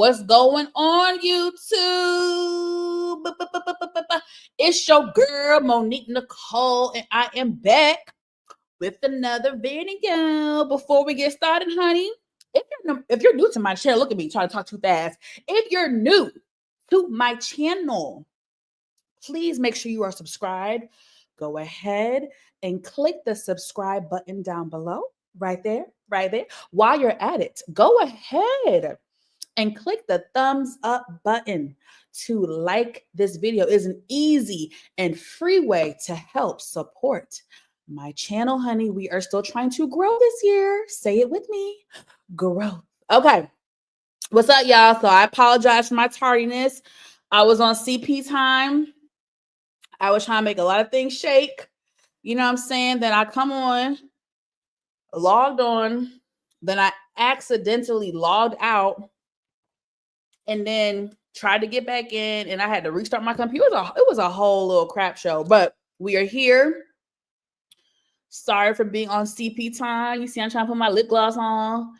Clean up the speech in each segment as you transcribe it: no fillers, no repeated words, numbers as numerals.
What's going on, YouTube? It's your girl, Monique Nicole, and I am back with another video. Before we get started, honey, if you're new to my channel, look at me trying to talk too fast. If you're new to my channel, please make sure you are subscribed. Go ahead and click the subscribe button down below, right there. While you're at it, go ahead and click the thumbs up button to like this video. Is an easy and free way to help support my channel, honey. We are still trying to grow this year. Say it with me, growth. Okay, what's up, y'all? So I apologize for my tardiness. I was on CP time. I was trying to make a lot of things shake. You know what I'm saying? Then I come on, logged on, then I accidentally logged out, and then tried to get back in, and I had to restart my computer. It was a whole little crap show, but we are here. Sorry for being on CP time. You see, I'm trying to put my lip gloss on.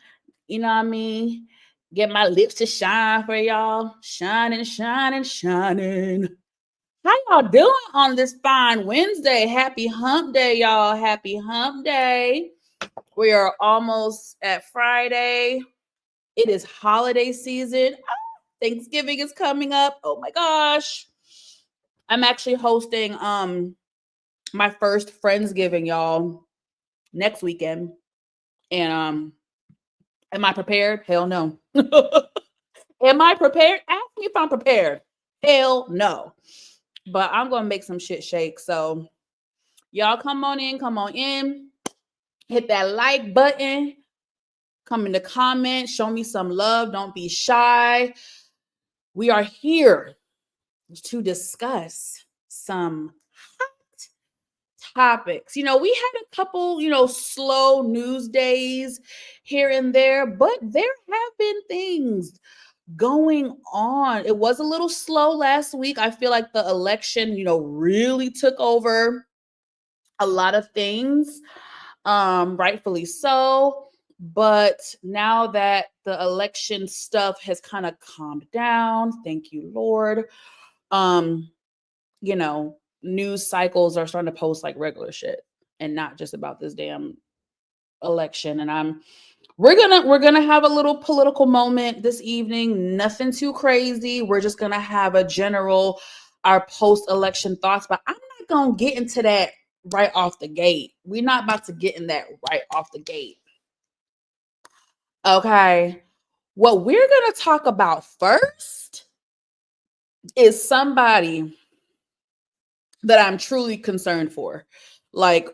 You know what I mean? Get my lips to shine for y'all. Shining, shining, shining. How y'all doing on this fine Wednesday? Happy hump day, y'all. Happy hump day. We are almost at Friday. It is holiday season. Thanksgiving is coming up. Oh my gosh. I'm actually hosting my first Friendsgiving, y'all, next weekend. And am I prepared? Hell no. Am I prepared? Ask me if I'm prepared. Hell no. But I'm gonna make some shit shake. So y'all come on in. Hit that like button. Come in the comments. Show me some love. Don't be shy. We are here to discuss some hot topics. You know, we had a couple, slow news days here and there, but there have been things going on. It was a little slow last week. I feel like the election, really took over a lot of things, rightfully so. But now that the election stuff has kind of calmed down, thank you, Lord, news cycles are starting to post like regular shit and not just about this damn election. And we're gonna have a little political moment this evening. Nothing too crazy. We're just gonna have our post-election thoughts, but I'm not gonna get into that right off the gate. We're not about to get in that right off the gate. Okay. What we're gonna talk about first is somebody that I'm truly concerned for. Like,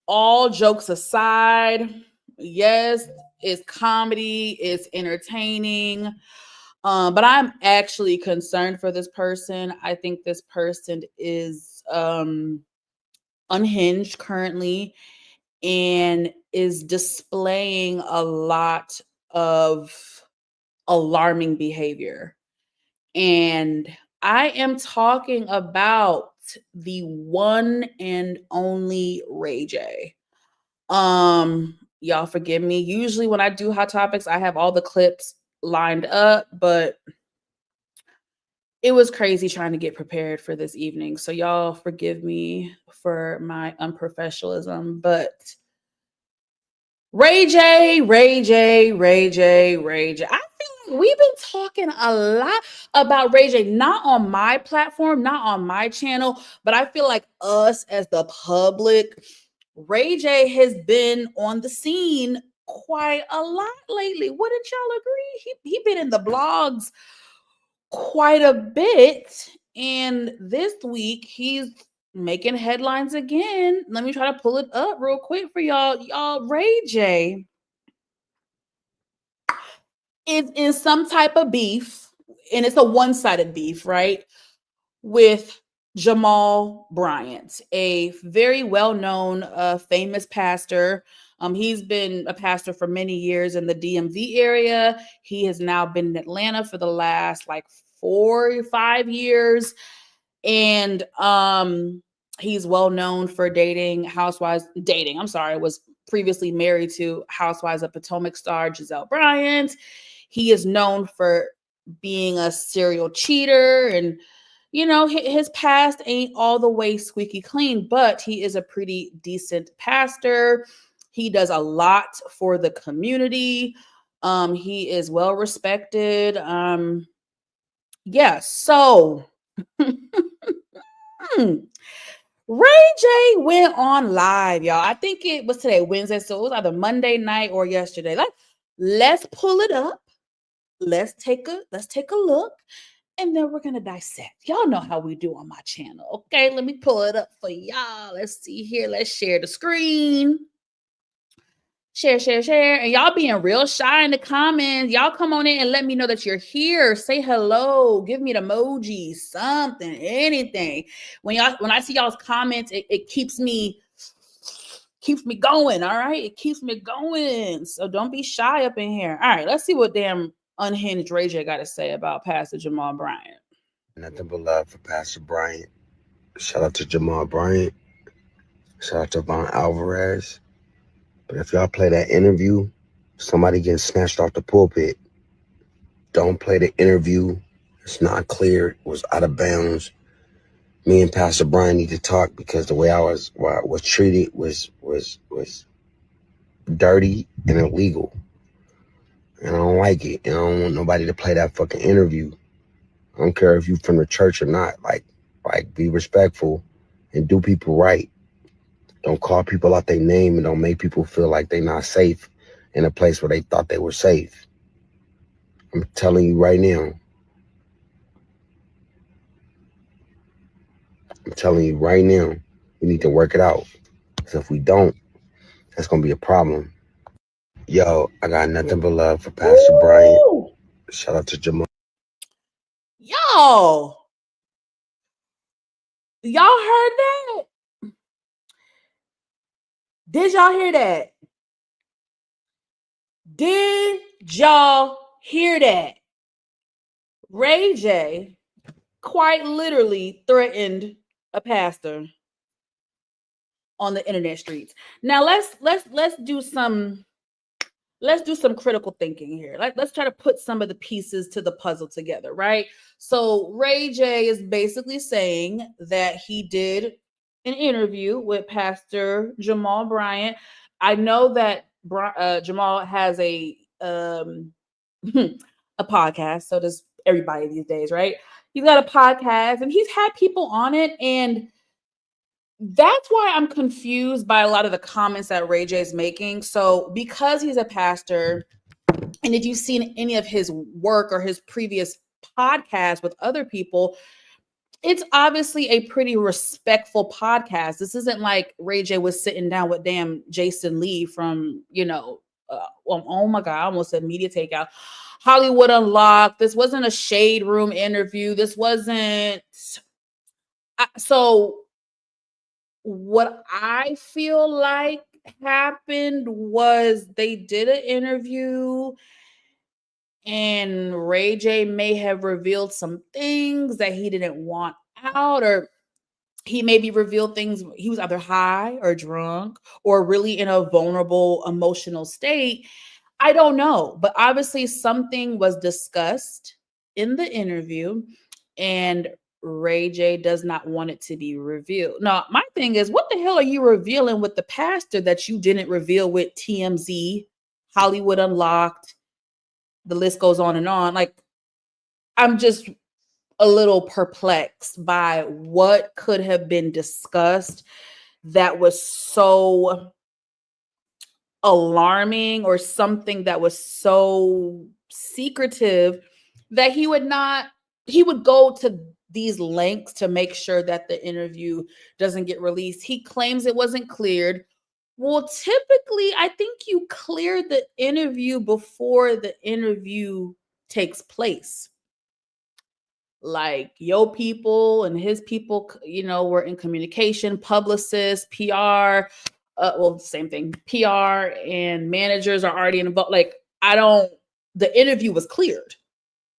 all jokes aside, yes, it's comedy, it's entertaining, but I'm actually concerned for this person. I think this person is unhinged currently and is displaying a lot of alarming behavior. And I am talking about the one and only Ray J. Y'all forgive me. Usually when I do hot topics, I have all the clips lined up, but it was crazy trying to get prepared for this evening. So y'all forgive me for my unprofessionalism, but Ray J. I feel like we've been talking a lot about Ray J, not on my platform, not on my channel, but I feel like us as the public, Ray J has been on the scene quite a lot lately. Wouldn't y'all agree? He been in the blogs quite a bit, and this week he's making headlines again. Let me try to pull it up real quick for y'all. Ray J is in some type of beef, and it's a one-sided beef, right? With Jamal Bryant, a very well-known, famous pastor. He's been a pastor for many years in the DMV area. He has now been in Atlanta for the last 4 or 5 years. And he's well known for was previously married to Housewives of Potomac star Giselle Bryant. He is known for being a serial cheater, and his past ain't all the way squeaky clean, but he is a pretty decent pastor. He does a lot for the community. He is well respected. Yeah, so Ray J went on live, y'all. I think it was today, Wednesday, so it was either Monday night or yesterday. Let's pull it up. Let's take a look, and then we're gonna dissect. Y'all know how we do on my channel. Okay, let me pull it up for y'all. Let's see here. Let's share the screen. Share, and y'all being real shy in the comments. Y'all come on in and let me know that you're here. Say hello, give me the emoji, something, anything. When I see y'all's comments, it keeps me going. All right, it keeps me going. So don't be shy up in here. All right, let's see what damn Unhinged Ray J got to say about Pastor Jamal Bryant. Nothing but love for Pastor Bryant. Shout out to Jamal Bryant. Shout out to Von Alvarez. But if y'all play that interview, somebody getting snatched off the pulpit. Don't play the interview. It's not clear. It was out of bounds. Me and Pastor Bryant need to talk because the way I was treated was dirty and illegal. And I don't like it. And I don't want nobody to play that fucking interview. I don't care if you from the church or not. Like be respectful and do people right. Don't call people out their name and don't make people feel like they're not safe in a place where they thought they were safe. I'm telling you right now. We need to work it out. Because if we don't, that's going to be a problem. Yo, I got nothing but love for Pastor Bryant. Shout out to Jamal. Y'all heard that? Did y'all hear that? Did y'all hear that? Ray J quite literally threatened a pastor on the internet streets. Now let's do some critical thinking here. Let's try to put some of the pieces to the puzzle together, right? So Ray J is basically saying that he did an interview with Pastor Jamal Bryant. I know that Jamal has a a podcast. So does everybody these days, right? He's got a podcast and he's had people on it, and that's why I'm confused by a lot of the comments that Ray J is making. So because he's a pastor, and if you've seen any of his work or his previous podcasts with other people, it's obviously a pretty respectful podcast. This isn't like Ray J was sitting down with damn Jason Lee from, oh my God, I almost said Media Takeout, Hollywood Unlocked. This wasn't a shade room interview. This wasn't. So what I feel like happened was they did an interview and Ray J may have revealed some things that he didn't want out, or he maybe revealed things. He was either high or drunk or really in a vulnerable emotional state. I don't know, but obviously something was discussed in the interview and Ray J does not want it to be revealed. Now, my thing is, what the hell are you revealing with the pastor that you didn't reveal with TMZ, Hollywood Unlocked? The list goes on and on. Like, I'm just a little perplexed by what could have been discussed that was so alarming or something that was so secretive that he would go to these lengths to make sure that the interview doesn't get released. He claims it wasn't cleared. Well, typically, I think you clear the interview before the interview takes place. Like your people and his people, were in communication, publicists, PR, same thing. PR and managers are already involved. Like, the interview was cleared.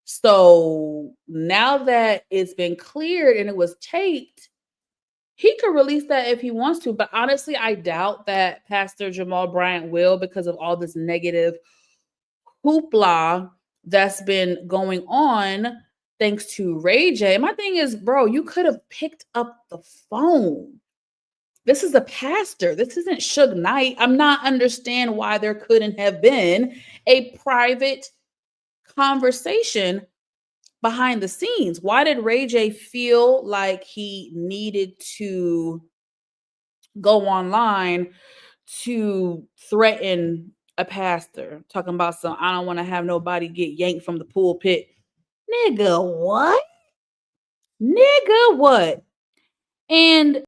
So now that it's been cleared and it was taped, he could release that if he wants to. But honestly, I doubt that Pastor Jamal Bryant will, because of all this negative hoopla that's been going on thanks to Ray J. My thing is, bro, you could have picked up the phone. This is a pastor. This isn't Suge Knight. I'm not understand why there couldn't have been a private conversation behind the scenes. Why did Ray J feel like he needed to go online to threaten a pastor, talking about some, I don't want to have nobody get yanked from the pulpit? Nigga, what? Nigga, what? And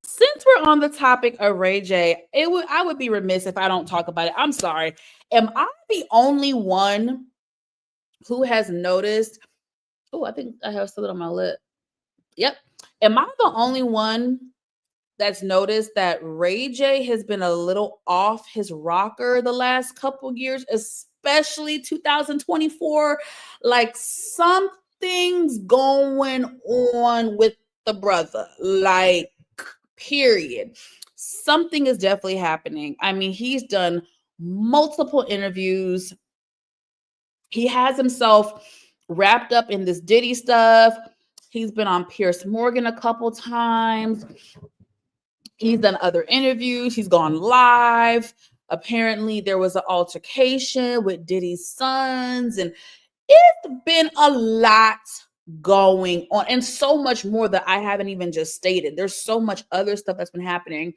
since we're on the topic of Ray J, I would be remiss if I don't talk about it. I'm sorry. Am I the only one who has noticed? Oh, I think I have something on my lip. Yep. Am I the only one that's noticed that Ray J has been a little off his rocker the last couple years, especially 2024? Like something's going on with the brother. Like, period. Something is definitely happening. I mean, he's done multiple interviews. He has himself wrapped up in this Diddy stuff. He's been on Piers Morgan a couple times. He's done other interviews. He's gone live. Apparently, there was an altercation with Diddy's sons, and it's been a lot going on, and so much more that I haven't even just stated. There's so much other stuff that's been happening,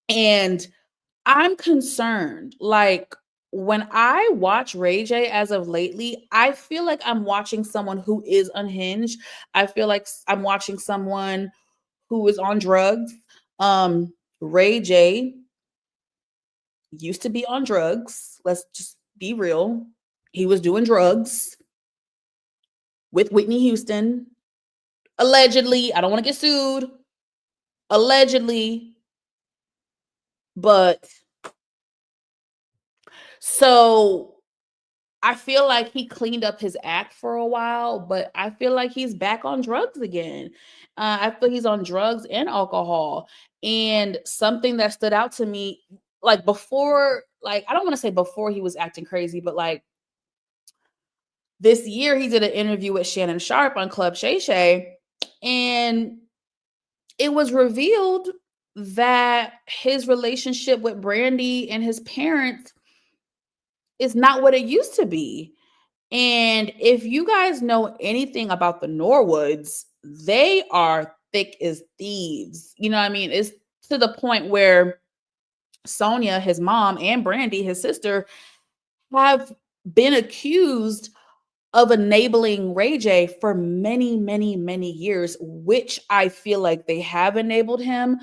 and I'm concerned. Like, when I watch Ray J as of lately, I feel like I'm watching someone who is unhinged. I feel like I'm watching someone who is on drugs. Ray J used to be on drugs. Let's just be real. He was doing drugs with Whitney Houston. Allegedly. I don't want to get sued. Allegedly. But so I feel like he cleaned up his act for a while, but I feel like he's back on drugs again. I feel he's on drugs and alcohol. And something that stood out to me, like before, like, I don't want to say before he was acting crazy, but like this year he did an interview with Shannon Sharp on Club Shay Shay, and it was revealed that his relationship with Brandy and his parents is not what it used to be. And if you guys know anything about the Norwoods, they are thick as thieves. You know what I mean? It's to the point where Sonia, his mom, and Brandy, his sister, have been accused of enabling Ray J for many, many, many years, which I feel like they have enabled him.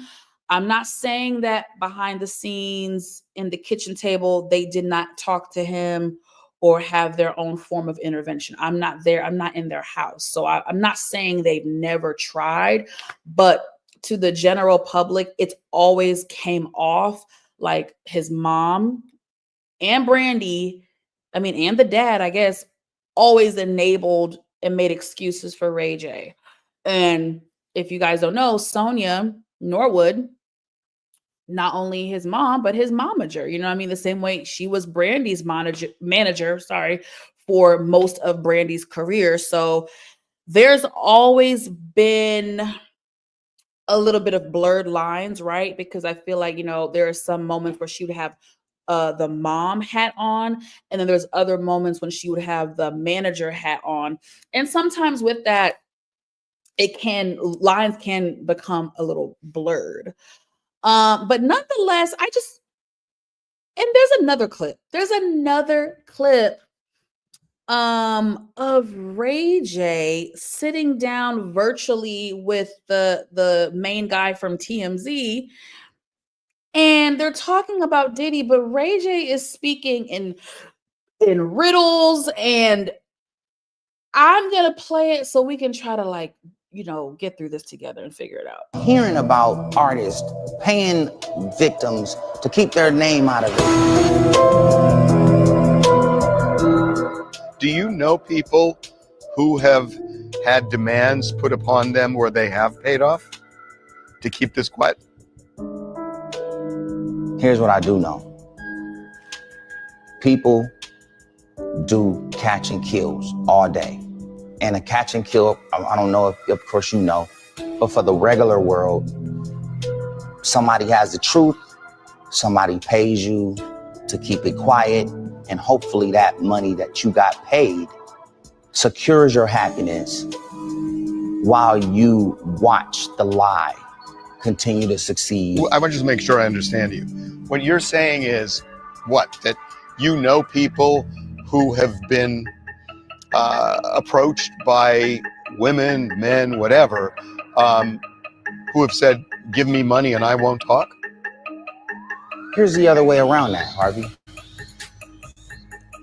I'm not saying that behind the scenes in the kitchen table, they did not talk to him or have their own form of intervention. I'm not there. I'm not in their house. So I'm not saying they've never tried, but to the general public, it's always came off like his mom and Brandy, and the dad, I guess, always enabled and made excuses for Ray J. And if you guys don't know, Sonia Norwood, not only his mom, but his momager, you know what I mean? The same way she was Brandy's manager, for most of Brandy's career. So there's always been a little bit of blurred lines, right? Because I feel like, there are some moments where she would have the mom hat on, and then there's other moments when she would have the manager hat on. And sometimes with that, lines can become a little blurred. But nonetheless, and there's another clip. Of Ray J sitting down virtually with the main guy from TMZ, and they're talking about Diddy, but Ray J is speaking in riddles, and I'm gonna play it so we can try to get through this together and figure it out. Hearing about artists paying victims to keep their name out of it. Do you know people who have had demands put upon them where they have paid off to keep this quiet? Here's what I do know. People do catch and kills all day. And a catch and kill, I don't know if, of course, you know, but for the regular world, somebody has the truth, somebody pays you to keep it quiet, and hopefully that money that you got paid secures your happiness while you watch the lie continue to succeed. I want to just make sure I understand you. What you're saying is what? That you know people who have been approached by women, men, whatever, who have said, give me money and I won't talk? Here's the other way around that, Harvey.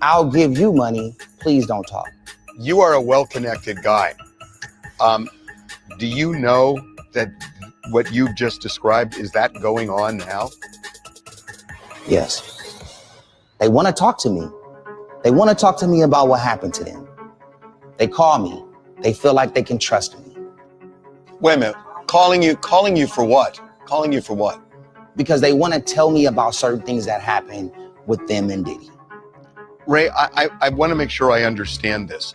I'll give you money, please don't talk. You are a well-connected guy. Do you know that what you've just described, is that going on now? Yes. They want to talk to me. They want to talk to me about what happened to them. They call me. They feel like they can trust me. Wait a minute. Calling you for what? Calling you for what? Because they want to tell me about certain things that happened with them and Diddy. Ray, I want to make sure I understand this.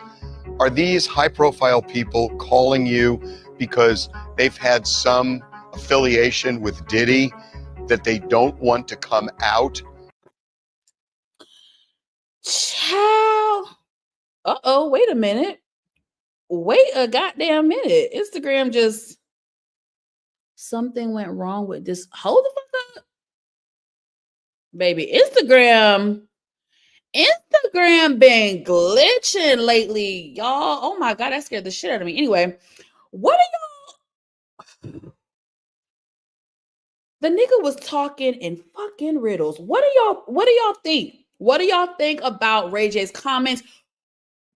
Are these high-profile people calling you because they've had some affiliation with Diddy that they don't want to come out? Child. Uh-oh, wait a minute. Wait a goddamn minute. Instagram just... Something went wrong with this. Hold the fuck up. Baby, Instagram been glitching lately, y'all. Oh my God, that scared the shit out of me. Anyway, what are y'all... The nigga was talking in fucking riddles. What do y'all think? What do y'all think about Ray J's comments?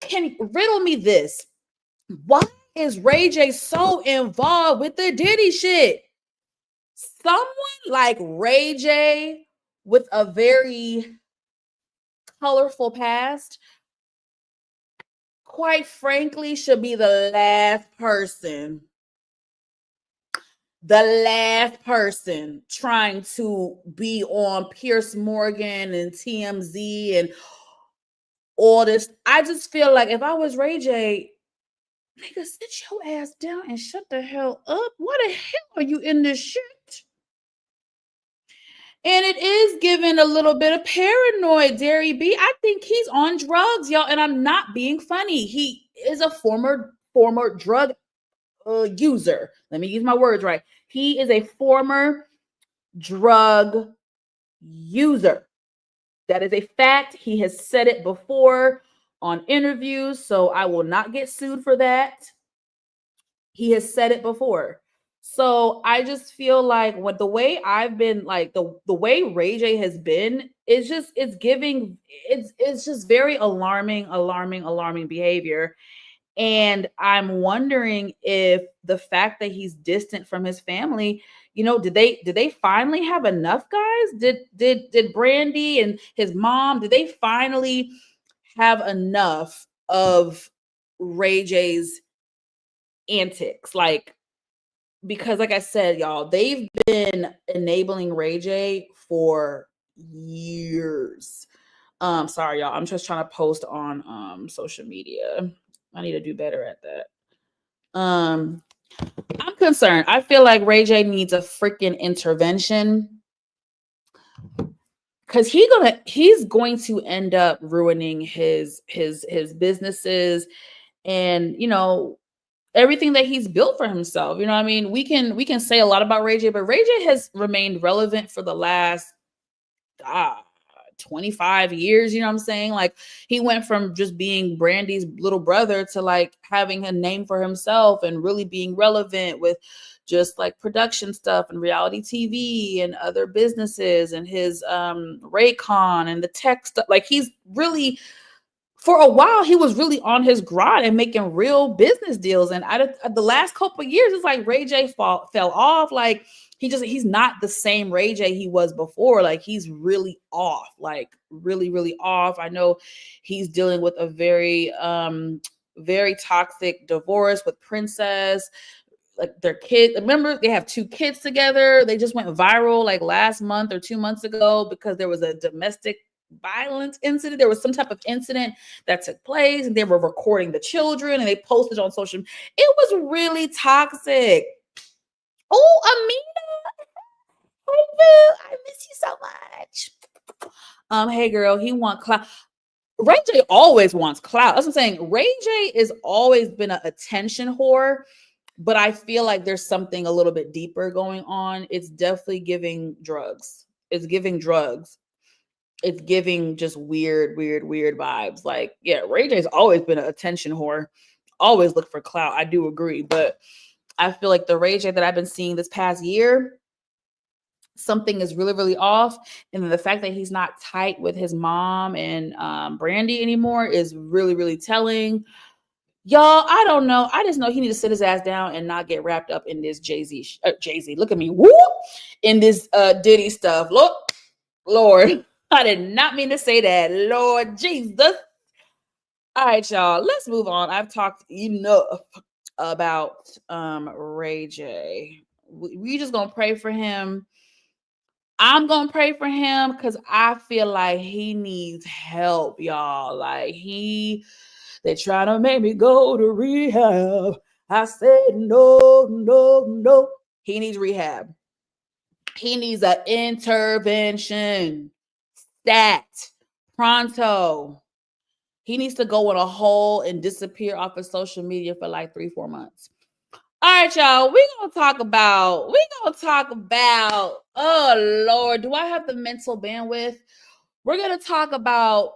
Can riddle me this. Why is Ray J so involved with the Diddy shit? Someone like Ray J with a very colorful past, quite frankly, should be the last person trying to be on Pierce Morgan and TMZ and all this. I just feel like if I was Ray J, nigga, sit your ass down and shut the hell up. Why the hell are you in this shit? And it is giving a little bit of paranoid, Derry B. I think he's on drugs, y'all, and I'm not being funny. He is a former drug user. Let me use my words right. He is a former drug user. That is a fact. He has said it before on interviews, so I will not get sued for that. He has said it before. So I just feel like what the way I've been, like the way Ray J has been, it's just very alarming behavior. And I'm wondering if the fact that he's distant from his family, did they finally have enough, guys? Did Brandy and his mom, did they finally have enough of Ray J's antics? Because like I said, y'all, they've been enabling Ray J for years. Sorry, y'all. I'm just trying to post on social media. I need to do better at that. I'm concerned. I feel like Ray J needs a freaking intervention, because he's going to end up ruining his businesses and everything that he's built for himself. You know what I mean? We can say a lot about Ray J, but Ray J has remained relevant for the last 25 years. You know what I'm saying? Like, he went from just being Brandy's little brother to like having a name for himself and really being relevant with just like production stuff and reality TV and other businesses and his Raycon and the tech stuff. Like, he's really, for a while, he was really on his grind and making real business deals. And the last couple of years, it's like Ray J fell off. Like, he's not the same Ray J he was before. Like, he's really off, like really, really off. I know he's dealing with a very, very toxic divorce with Princess. Like, their kid, remember, they have 2 kids together. They just went viral like last month or 2 months ago because there was a domestic violent incident. There was some type of incident that took place, and they were recording the children, and they posted on social. It was really toxic. Oh, Amina, hey boo, I miss you so much. Hey girl, he want clout. Ray J always wants clout. That's what I'm saying. Ray J has always been an attention whore, but I feel like there's something a little bit deeper going on. It's definitely giving drugs. It's giving drugs. It's giving just weird vibes. Like, yeah, Ray J's always been an attention whore. Always look for clout. I do agree, but I feel like the Ray J that I've been seeing this past year, something is really off. And then the fact that he's not tight with his mom and Brandy anymore is really telling. Y'all, I don't know. I just know he needs to sit his ass down and not get wrapped up in this Jay-Z. Look at me. Whoop! In this Diddy stuff. Look, Lord, I did not mean to say that. Lord Jesus. All right, y'all. Let's move on. I've talked enough about Ray J. We just gonna pray for him. I'm gonna pray for him because I feel like he needs help, y'all. Like they're trying to make me go to rehab. I said no. He needs rehab. He needs an intervention. Stat. Pronto. He needs to go in a hole and disappear off of social media for like 3-4 months. All right, y'all. We're gonna talk about, oh Lord, do I have the mental bandwidth? We're gonna talk about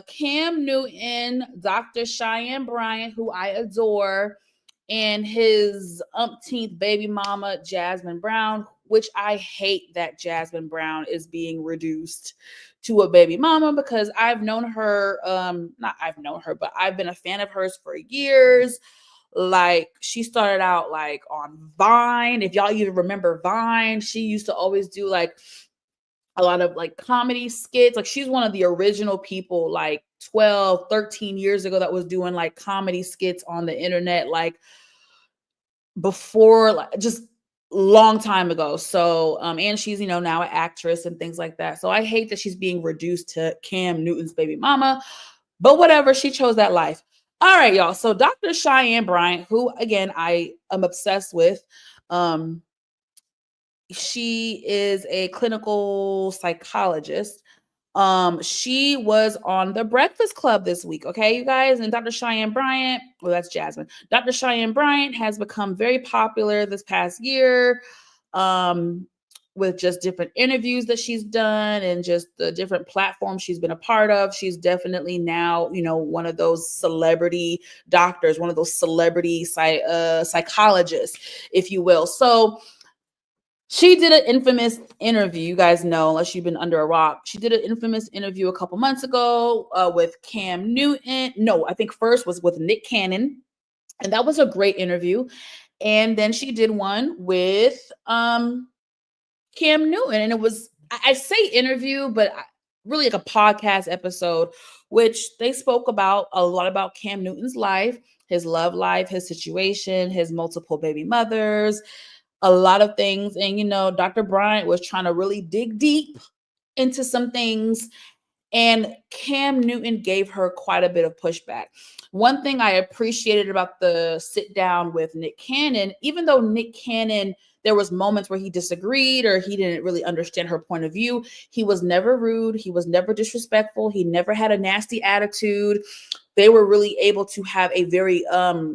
Cam Newton, Dr. Cheyenne Bryant, who I adore, and his umpteenth baby mama, Jasmine Brown, which I hate that Jasmine Brown is being reduced to a baby mama because I've known her, but I've been a fan of hers for years. Like, she started out like on Vine. If y'all even remember Vine, she used to always do like a lot of like comedy skits. Like, she's one of the original people like 12, 13 years ago that was doing like comedy skits on the internet, like before, like just long time ago. So, and she's, now an actress and things like that. So I hate that she's being reduced to Cam Newton's baby mama, but whatever, she chose that life. All right, y'all. So Dr. Cheyenne Bryant, who again I am obsessed with, she is a clinical psychologist. She was on The Breakfast Club this week, okay, you guys? And Dr. Cheyenne Bryant, well, that's Jasmine. Dr. Cheyenne Bryant has become very popular this past year. With just different interviews that she's done and just the different platforms she's been a part of. She's definitely now, one of those celebrity doctors, one of those celebrity psychologists, if you will. So she did an infamous interview. You guys know, unless you've been under a rock, she did an infamous interview a couple months ago with Cam Newton. No, I think first was with Nick Cannon. And that was a great interview. And then she did one with Cam Newton, and it was, I say interview, but really like a podcast episode, which they spoke about a lot about Cam Newton's life, his love life, his situation, his multiple baby mothers, a lot of things. And, Dr. Bryant was trying to really dig deep into some things, and Cam Newton gave her quite a bit of pushback. One thing I appreciated about the sit down with Nick Cannon, even though Nick Cannon, there was moments where he disagreed or he didn't really understand her point of view, he was never rude. He was never disrespectful. He never had a nasty attitude. They were really able to have a very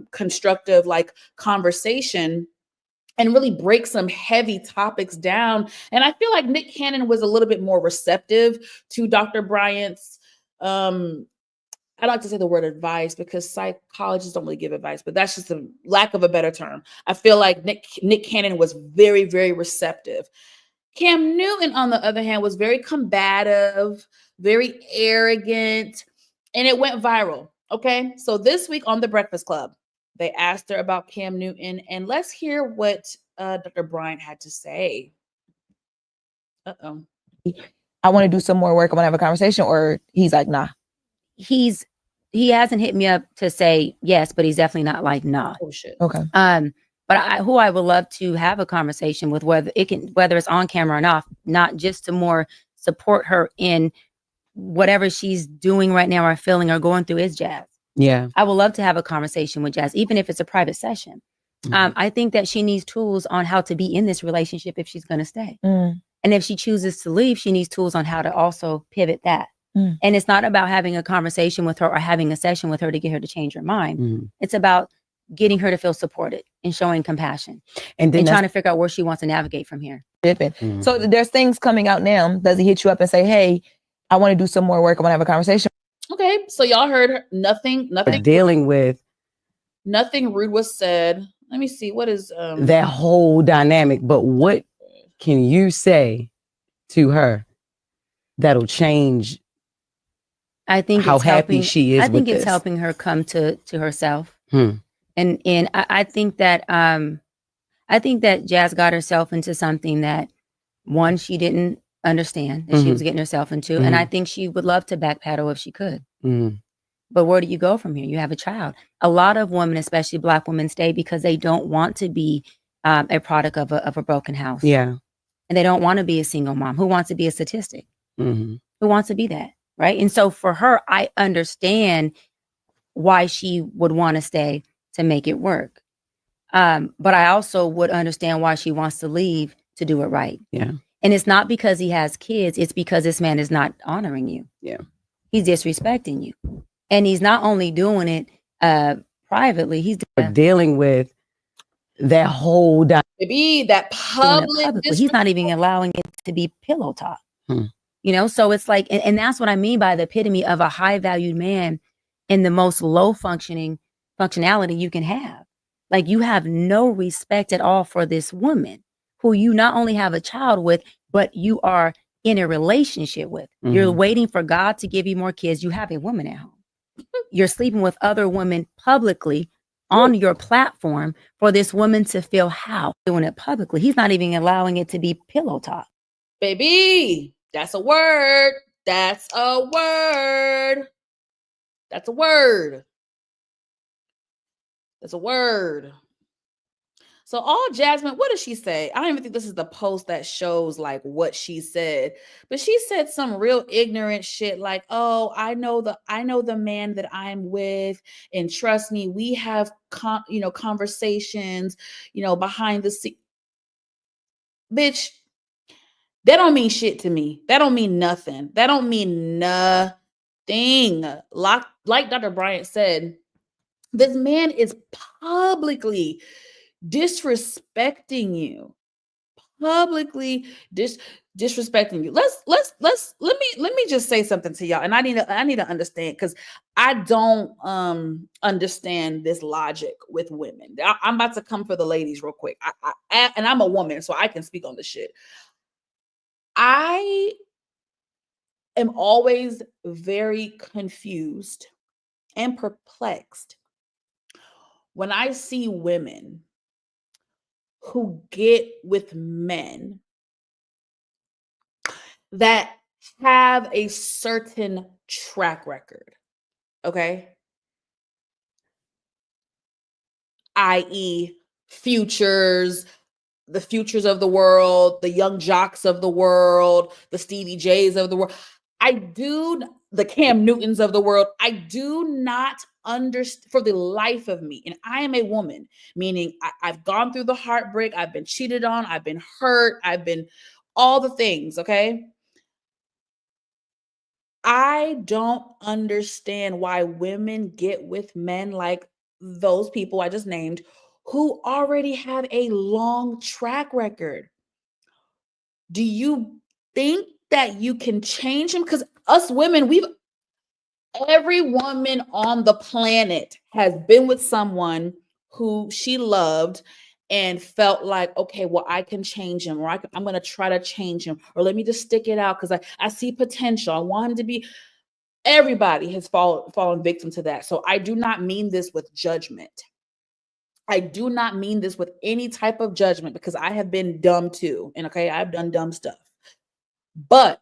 constructive conversation and really break some heavy topics down. And I feel like Nick Cannon was a little bit more receptive to Dr. Bryant's, I like to say the word advice because psychologists don't really give advice, but that's just a lack of a better term. I feel like Nick Cannon was very, very receptive. Cam Newton, on the other hand, was very combative, very arrogant, and it went viral. Okay, so this week on The Breakfast Club, they asked her about Cam Newton, and let's hear what Dr. Bryant had to say. Uh-oh. I want to do some more work. I want to have a conversation, or he's like, nah. He hasn't hit me up to say yes, but he's definitely not like nah. Oh shit. Okay. But who I would love to have a conversation with, whether it's on camera or not just to more support her in whatever she's doing right now or feeling or going through is Jazz. Yeah. I would love to have a conversation with Jazz, even if it's a private session. I think that she needs tools on how to be in this relationship if she's going to stay. And if she chooses to leave, she needs tools on how to also pivot that. And it's not about having a conversation with her or having a session with her to get her to change her mind. It's about getting her to feel supported and showing compassion and trying to figure out where she wants to navigate from here. So there's things coming out now. Does he hit you up and say, hey, I want to do some more work. I want to have a conversation? Okay, so y'all heard her. Nothing dealing with nothing rude was said. Let me see. What is that whole dynamic. But what can you say to her that'll change I think how it's happy helping, she is I think with it's this? helping her come to herself. Hmm. And I think that Jazz got herself into something that, one, she didn't understand that she was getting herself into. And I think she would love to backpedal if she could. But where do you go from here? You have a child. A lot of women, especially Black women, stay because they don't want to be a product of a broken house. Yeah. And they don't want to be a single mom. Who wants to be a statistic? Who wants to be that? Right. And so for her, I understand why she would want to stay to make it work. But I also would understand why she wants to leave to do it right. Yeah. And it's not because he has kids. It's because this man is not honoring you. Yeah. He's disrespecting you. And he's not only doing it privately, he's dealing with that whole maybe that public. He's not even allowing it to be pillow talk. You know, so it's like, and that's what I mean by the epitome of a high valued man in the most low functionality you can have. Like, you have no respect at all for this woman who you not only have a child with, but you are in a relationship with. You're waiting for God to give you more kids. You have a woman at home. You're sleeping with other women publicly on your platform for this woman to feel how doing it publicly. He's not even allowing it to be pillow talk. Baby, that's a word. That's a word. That's a word. That's a word. So all Jasmine, what does she say? I don't even think this is the post that shows like what she said, but she said some real ignorant shit like, "Oh, I know the man that I'm with, and trust me, we have conversations, behind the scene." Bitch, that don't mean shit to me. That don't mean nothing. That don't mean nothing. Like Dr. Bryant said, this man is publicly disrespecting you. Publicly disrespecting you. Let me just say something to y'all, and I need to understand, because I don't understand this logic with women. I'm about to come for the ladies real quick. And I'm a woman, so I can speak on this shit. I am always very confused and perplexed when I see women who get with men that have a certain track record, okay? i.e., the futures of the world, the young jocks of the world, the Stevie J's of the world. The Cam Newtons of the world. I do not understand for the life of me. And I am a woman, meaning I've gone through the heartbreak. I've been cheated on. I've been hurt. I've been all the things, okay? I don't understand why women get with men like those people I just named who already have a long track record. Do you think that you can change them? Because us women, every woman on the planet has been with someone who she loved and felt like, okay, well, I can change him, or I'm going to try to change him, or let me just stick it out because I see potential. I want him to be. Everybody has fallen victim to that. So I do not mean this with judgment. I do not mean this with any type of judgment, because I have been dumb too. And okay, I've done dumb stuff. But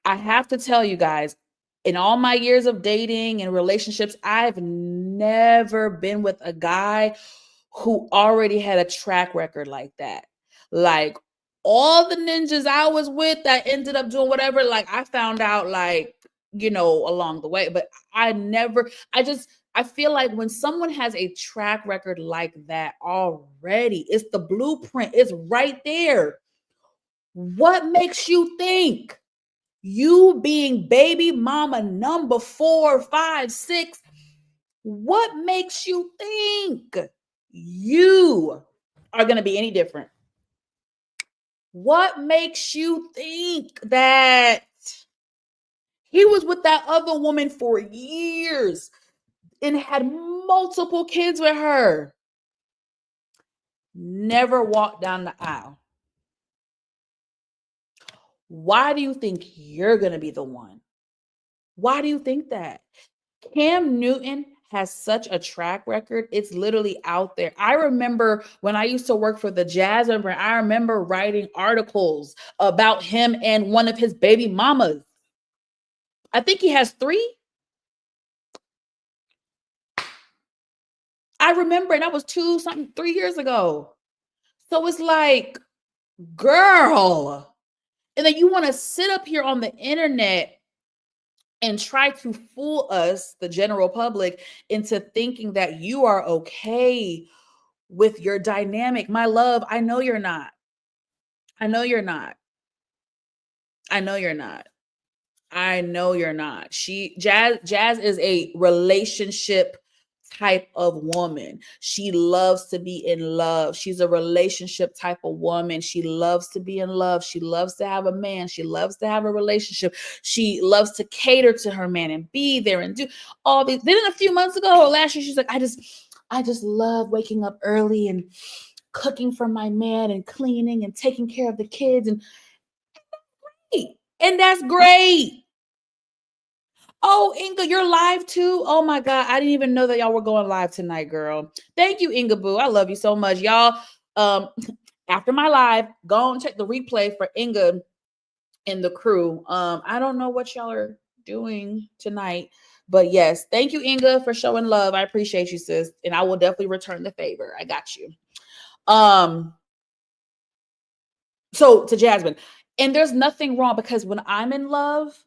I have to tell you guys, in all my years of dating and relationships, I've never been with a guy who already had a track record like that. Like, all the ninjas I was with that ended up doing whatever, like I found out like, along the way, but I feel like when someone has a track record like that already, it's the blueprint, it's right there. What makes you think you being baby mama number 4, 5, 6, what makes you think you are going to be any different? What makes you think that he was with that other woman for years and had multiple kids with her? Never walked down the aisle. Why do you think you're going to be the one? Why do you think that? Cam Newton has such a track record. It's literally out there. I remember when I used to work for the Jazz Brand, I remember writing articles about him and one of his baby mamas. I think he has 3. I remember, and that was 3 years ago. So it's like, girl. And then you want to sit up here on the internet and try to fool us, the general public, into thinking that you are okay with your dynamic. My love, I know you're not. I know you're not. I know you're not. I know you're not. Jazz is a relationship type of woman. She loves to be in love. She's a relationship type of woman. She loves to be in love. She loves to have a man. She loves to have a relationship. She loves to cater to her man and be there and do all these. Then a few months ago or last year, she's like, I just love waking up early and cooking for my man and cleaning and taking care of the kids. And that's great. Oh, Inga, you're live too? Oh my God. I didn't even know that y'all were going live tonight, girl. Thank you, Inga Boo. I love you so much. Y'all, after my live, go and check the replay for Inga and the crew. I don't know what y'all are doing tonight, but yes, thank you, Inga, for showing love. I appreciate you, sis. And I will definitely return the favor. I got you. So to Jasmine, and there's nothing wrong, because when I'm in love,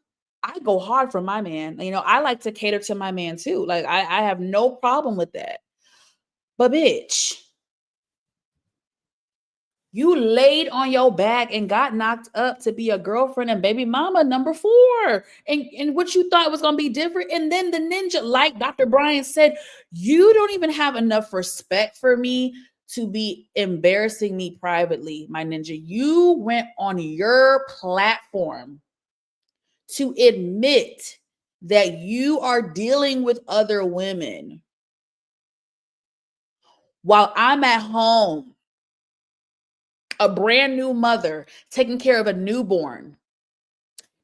I go hard for my man. I like to cater to my man too. Like I have no problem with that. But bitch, you laid on your back and got knocked up to be a girlfriend and baby mama number 4. And what you thought was going to be different. And then the ninja, like Dr. Bryant said, you don't even have enough respect for me to be embarrassing me privately, my ninja. You went on your platform to admit that you are dealing with other women while I'm at home, a brand new mother, taking care of a newborn.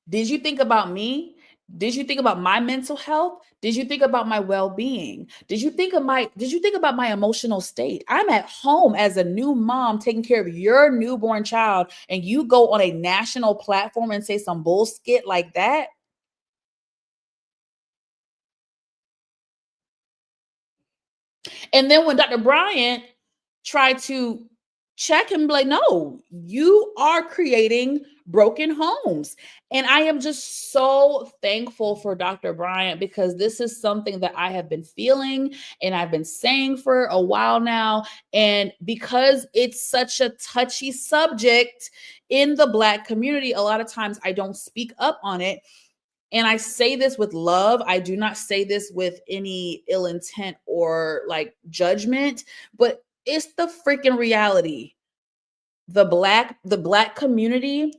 Did you think about me? Did you think about my mental health? Did you think about my well-being? Did you think about my emotional state? I'm at home as a new mom taking care of your newborn child, and you go on a national platform and say some bullshit like that? And then when Dr. Bryant tried to check him, like, no, you are creating broken homes. And I am just so thankful for Dr. Bryant, because this is something that I have been feeling and I've been saying for a while now. And because it's such a touchy subject in the Black community, a lot of times I don't speak up on it. And I say this with love. I do not say this with any ill intent or like judgment, but it's the freaking reality. The Black community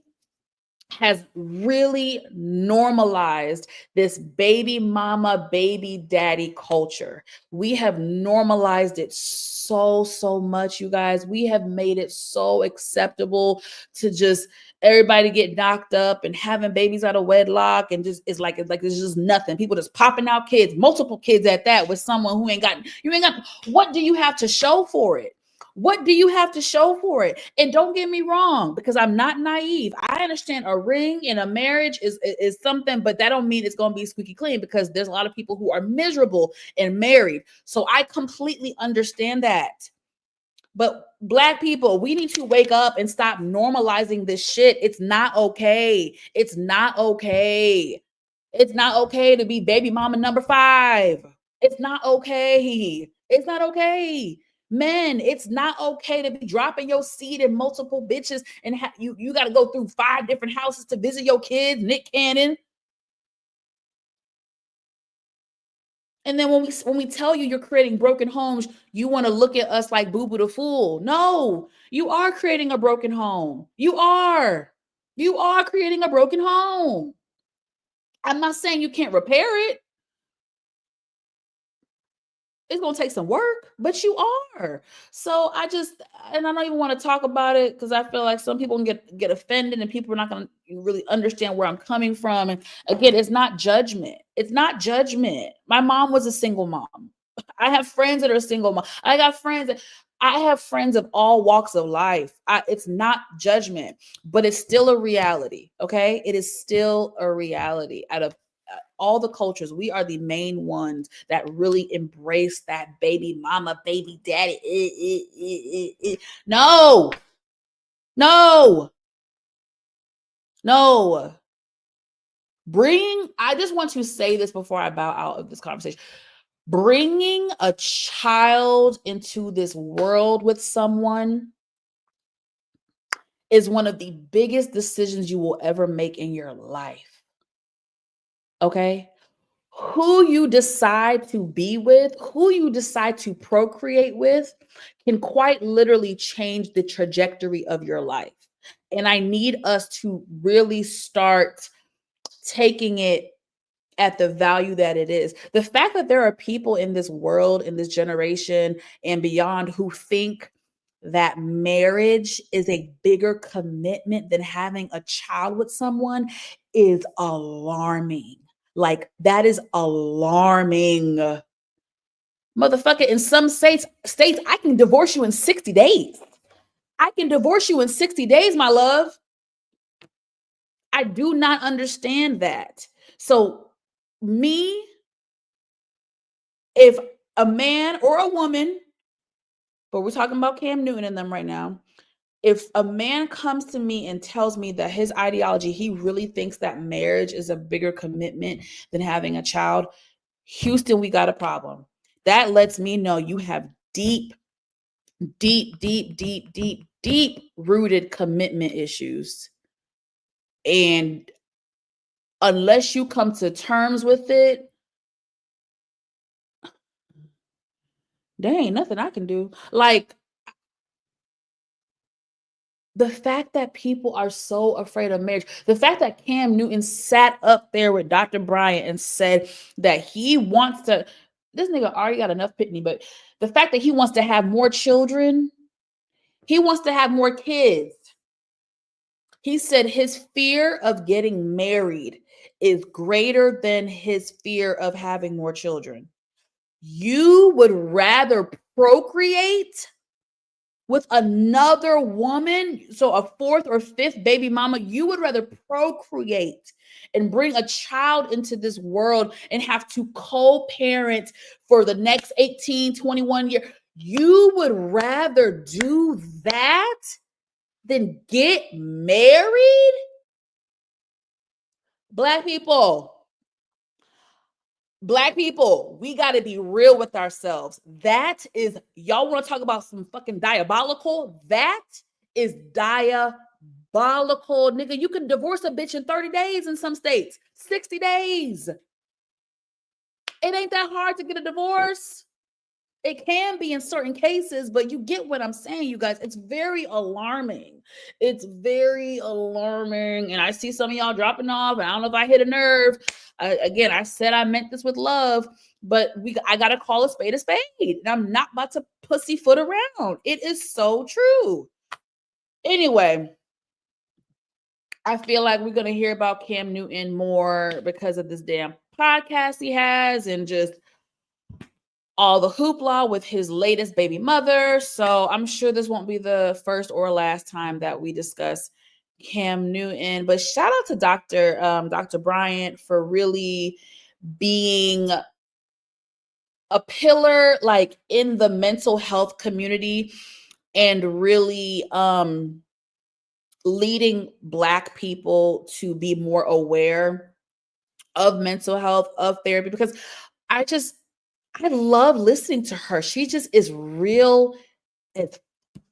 has really normalized this baby mama, baby daddy culture. We have normalized it so much, you guys. We have made it so acceptable to just everybody get knocked up and having babies out of wedlock, and just it's like it's just nothing. People just popping out kids, multiple kids at that, with someone who ain't got. What do you have to show for it? What do you have to show for it? And don't get me wrong, because I'm not naive. I understand a ring in a marriage is something, but that don't mean it's going to be squeaky clean, because there's a lot of people who are miserable and married. So I completely understand that. But Black people, we need to wake up and stop normalizing this shit. It's not okay. It's not okay. It's not okay to be baby mama number 5. It's not okay. It's not okay. Men, it's not okay to be dropping your seed in multiple bitches and you got to go through 5 different houses to visit your kids, Nick Cannon. And then when we tell you you're creating broken homes, you want to look at us like Boo Boo the Fool. No, you are creating a broken home. You are creating a broken home. I'm not saying you can't repair it. It's going to take some work, but you are. So I don't even want to talk about it because I feel like some people can get offended and people are not going to really understand where I'm coming from. And again, it's not judgment. It's not judgment. My mom was a single mom. I have friends that are single mom. I have friends of all walks of life. It's not judgment, but it's still a reality. Okay. It is still a reality. Out of all the cultures, we are the main ones that really embrace that baby mama, baby daddy. No. I just want to say this before I bow out of this conversation. Bringing a child into this world with someone is one of the biggest decisions you will ever make in your life. Okay? Who you decide to be with, who you decide to procreate with, can quite literally change the trajectory of your life. And I need us to really start taking it at the value that it is. The fact that there are people in this world, in this generation, and beyond who think that marriage is a bigger commitment than having a child with someone is alarming. Like, that is alarming. Motherfucker, in some states, I can divorce you in 60 days. I can divorce you in 60 days, my love. I do not understand that. So, if a man or a woman, but we're talking about Cam Newton and them right now, if a man comes to me and tells me that his ideology, he really thinks that marriage is a bigger commitment than having a child, Houston, we got a problem. That lets me know you have deep rooted commitment issues. And unless you come to terms with it, there ain't nothing I can do. Like, the fact that people are so afraid of marriage, the fact that Cam Newton sat up there with Dr. Bryant and said that he wants to, this nigga already got enough pitney, but the fact that he wants to have more children, he wants to have more kids. He said his fear of getting married is greater than his fear of having more children. You would rather procreate with another woman, so a 4th or 5th baby mama, you would rather procreate and bring a child into this world and have to co-parent for the next 18, 21 years. You would rather do that than get married? Black people, we got to be real with ourselves. That is, y'all want to talk about some fucking diabolical? That is diabolical. Nigga, you can divorce a bitch in 30 days in some states, 60 days. It ain't that hard to get a divorce. It can be in certain cases, but you get what I'm saying, you guys. It's very alarming. It's very alarming. And I see some of y'all dropping off. And I don't know if I hit a nerve. Again, I said I meant this with love, but I got to call a spade a spade. And I'm not about to pussyfoot around. It is so true. Anyway, I feel like we're going to hear about Cam Newton more because of this damn podcast he has and just all the hoopla with his latest baby mother. So I'm sure this won't be the first or last time that we discuss Cam Newton. But shout out to Dr. Bryant for really being a pillar like in the mental health community. and really leading Black people to be more aware of mental health, of therapy, because I love listening to her. She just is real.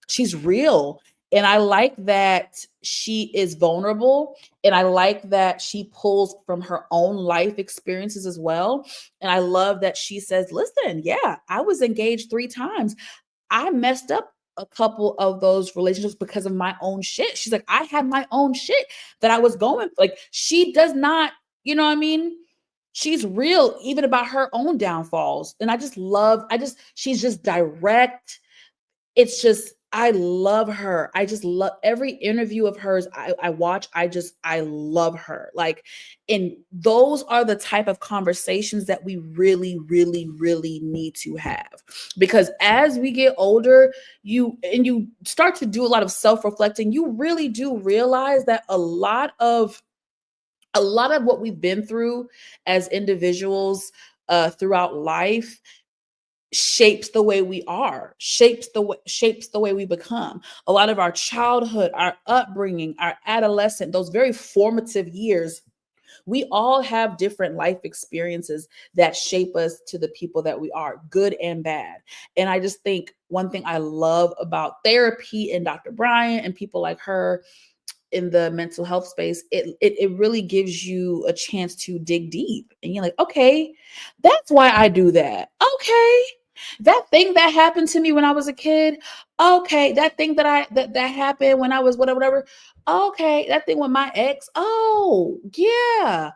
She's real. And I like that she is vulnerable. And I like that she pulls from her own life experiences as well. And I love that she says, listen, yeah, I was engaged 3 times. I messed up a couple of those relationships because of my own shit. She's like, I had my own shit that I was going, like, she does not, you know what I mean? She's real even about her own downfalls. And she's just direct. It's just, I love her. I just love every interview of hers I watch. I love her. Like, and those are the type of conversations that we really, really, really need to have. Because as we get older, you start to do a lot of self-reflecting, you really do realize that a lot of what we've been through as individuals throughout life shapes the way we are, shapes the way we become. A lot of our childhood, our upbringing, our adolescent, those very formative years, we all have different life experiences that shape us to the people that we are, good and bad. And I just think one thing I love about therapy and Dr. Bryant and people like her in the mental health space, it really gives you a chance to dig deep. And you're like, okay, that's why I do that. Okay. That thing that happened to me when I was a kid. Okay. That thing that happened when I was whatever. Okay. That thing with my ex. Oh, yeah.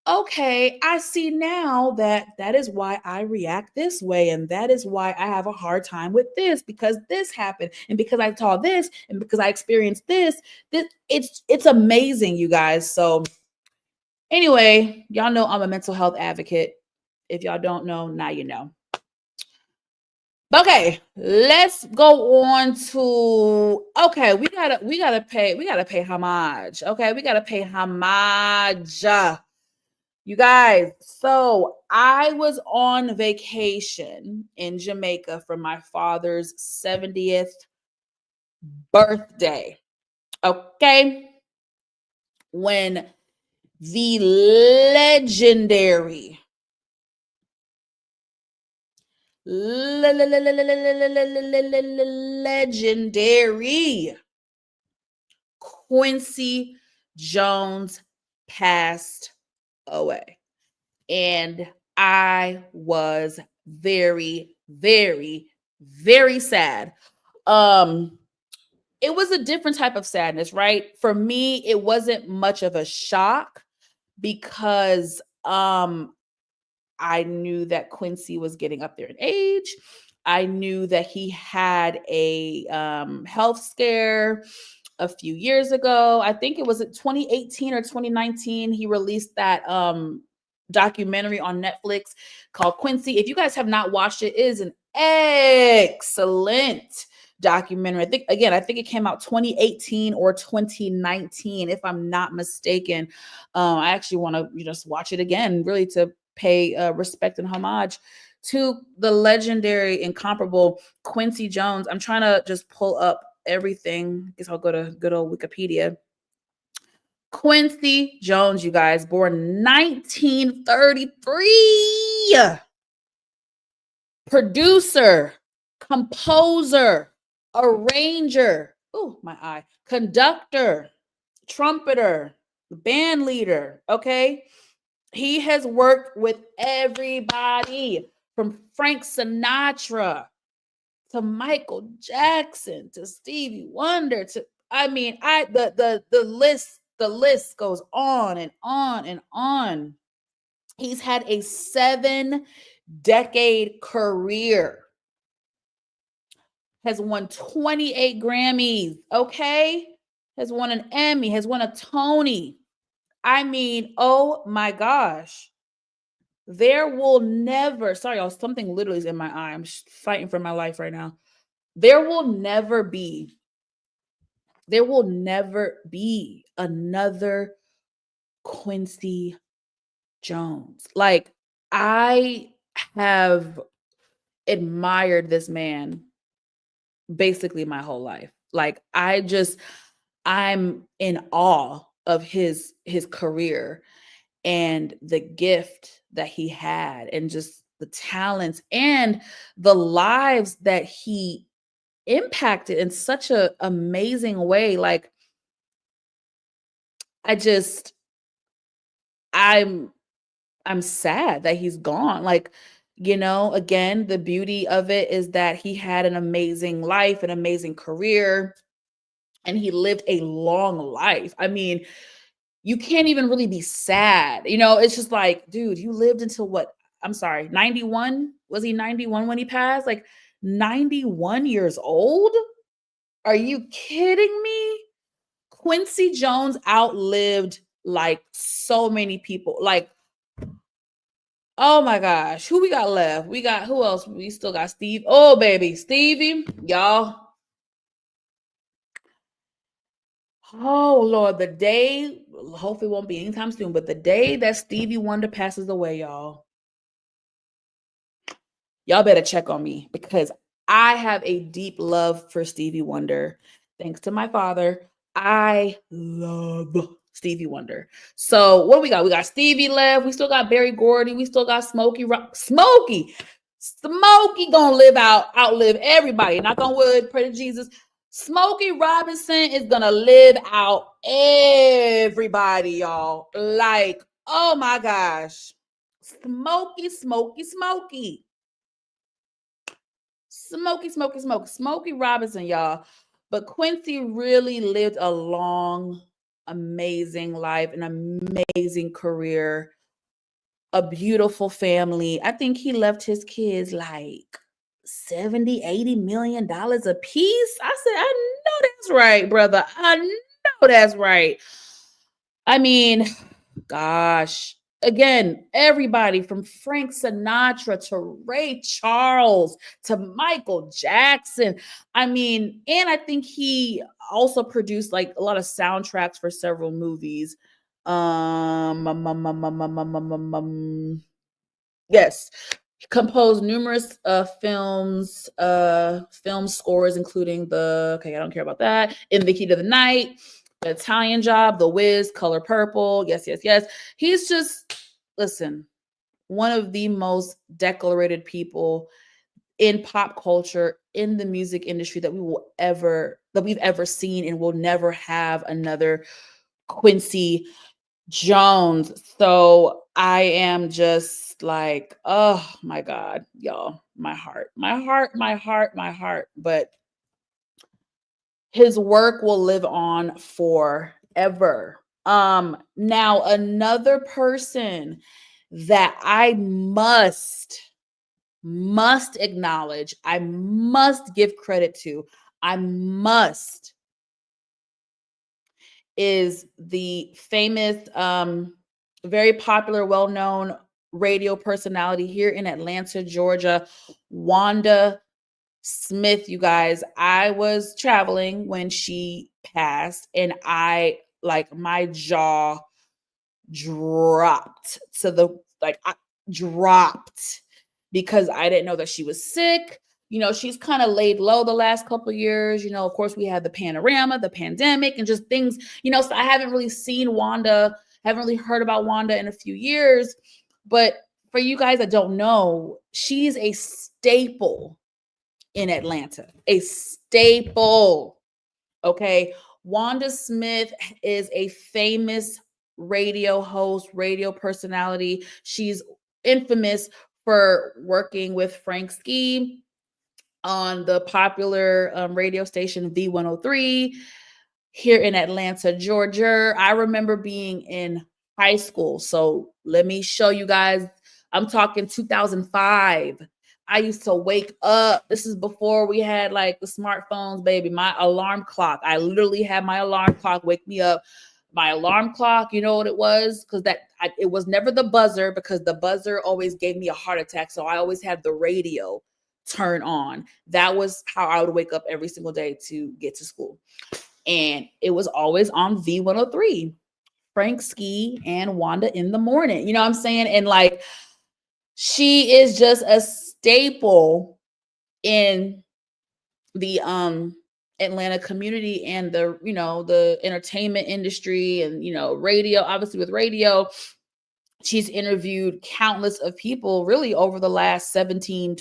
Okay, I see now that is why I react this way, and that is why I have a hard time with this, because this happened, and because I saw this, and because I experienced this. It's amazing, you guys. So anyway, y'all know I'm a mental health advocate. If y'all don't know, now you know. Okay, let's go on to, okay, we gotta pay homage. Okay, we gotta pay homage. You guys, so I was on vacation in Jamaica for my father's 70th birthday. Okay. When the legendary Quincy Jones passed away. And I was very, very, very sad. It was a different type of sadness, right? For me, it wasn't much of a shock because I knew that Quincy was getting up there in age. I knew that he had a health scare a few years ago. I think it was 2018 or 2019. He released that documentary on Netflix called Quincy. If you guys have not watched it, it is an excellent documentary. I think it came out 2018 or 2019, if I'm not mistaken. I actually want to just watch it again, really, to pay respect and homage to the legendary, incomparable Quincy Jones. I'm trying to just pull up everything. I guess I'll go to good old Wikipedia. Quincy Jones, you guys, born 1933. Producer, composer, arranger, oh my eye, conductor, trumpeter, band leader, okay? He has worked with everybody from Frank Sinatra to Michael Jackson to Stevie Wonder to, I mean, the list goes on and on and on. He's had a 7-decade career. Has won 28 Grammys, okay? Has won an Emmy, has won a Tony. I mean, oh my gosh. There will never, sorry, y'all, something literally is in my eye. I'm fighting for my life right now. There will never be another Quincy Jones. Like, I have admired this man basically my whole life. Like I'm in awe of his career and the gift that he had and just the talents and the lives that he impacted in such a amazing way. Like I'm sad that he's gone. Like, again, the beauty of it is that he had an amazing life, an amazing career, and he lived a long life. I mean, you can't even really be sad. It's just like, dude, you lived until what? I'm sorry, 91? Was he 91 when he passed? Like 91 years old? Are you kidding me? Quincy Jones outlived like so many people. Like, oh my gosh, who we got left? We got who else? We still got Steve. Oh, baby, Stevie, y'all. Oh Lord, the day, hopefully it won't be anytime soon, but the day that Stevie Wonder passes away, y'all better check on me because I have a deep love for Stevie Wonder. Thanks to my father, I love Stevie Wonder. So what we got? We got Stevie left. We still got Berry Gordy. We still got Smokey gonna outlive everybody. Knock on wood, pray to Jesus. Smokey Robinson is gonna live out everybody, y'all. Like, oh my gosh. Smokey Robinson, y'all. But Quincy really lived a long, amazing life, an amazing career, a beautiful family. I think he left his kids like 70-80 million dollars a piece. I said, I know that's right, brother. I know that's right. I mean, gosh, again, everybody from Frank Sinatra to Ray Charles to Michael Jackson. I mean, and I think he also produced like a lot of soundtracks for several movies. Yes, he composed numerous films, film scores, including I don't care about that. In the Heat of the Night, The Italian Job, The Wiz, Color Purple. Yes. He's just, listen, one of the most decorated people in pop culture, in the music industry that we've ever seen, and will never have another Quincy Jones. So I am just like, oh my God, y'all, my heart. But his work will live on forever. Now another person that I must acknowledge, I must give credit to, is the famous, very popular, well-known radio personality here in Atlanta, Georgia, Wanda Smith. You guys, I was traveling when she passed, and my jaw dropped dropped because I didn't know that she was sick. She's kind of laid low the last couple of years. Of course, we had the panorama, the pandemic, and just things, so I haven't really seen Wanda, haven't really heard about Wanda in a few years. But for you guys that don't know, she's a staple in Atlanta, a staple. Okay. Wanda Smith is a famous radio host, radio personality. She's infamous for working with Frank Ski on the popular radio station V103 here in Atlanta, Georgia. I remember being in high school. So let me show you guys. I'm talking 2005. I used to wake up. This is before we had like the smartphones, baby. My alarm clock. I literally had my alarm clock wake me up. My alarm clock, you know what it was? Because it was never the buzzer, because the buzzer always gave me a heart attack. So I always had the radio turn on. That was how I would wake up every single day to get to school. And it was always on V103, Frank Ski and Wanda in the morning. You know what I'm saying? And like, she is just a staple in the Atlanta community and the, you know, the entertainment industry and, you know, radio. Obviously with radio, she's interviewed countless of people really over the last 17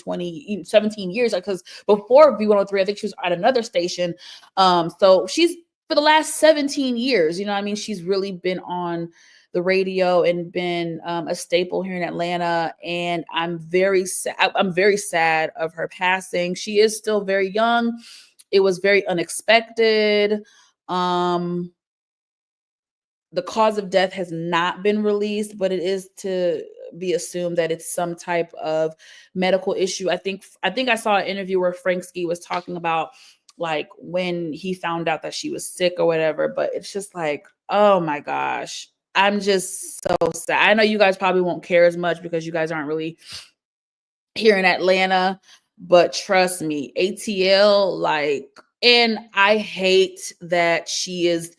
years, because before V103 I think she was at another station. So she's, for the last 17 years, you know what I mean, she's really been on the radio and been a staple here in Atlanta. And I'm very sad of her passing. She is still very young. It was very unexpected. The cause of death has not been released, but it is to be assumed that it's some type of medical issue. I think I saw an interview where Frank Ski was talking about like when he found out that she was sick or whatever, but it's just like, oh my gosh, I'm just so sad. I know you guys probably won't care as much because you guys aren't really here in Atlanta, but trust me, ATL, like, and I hate that she is,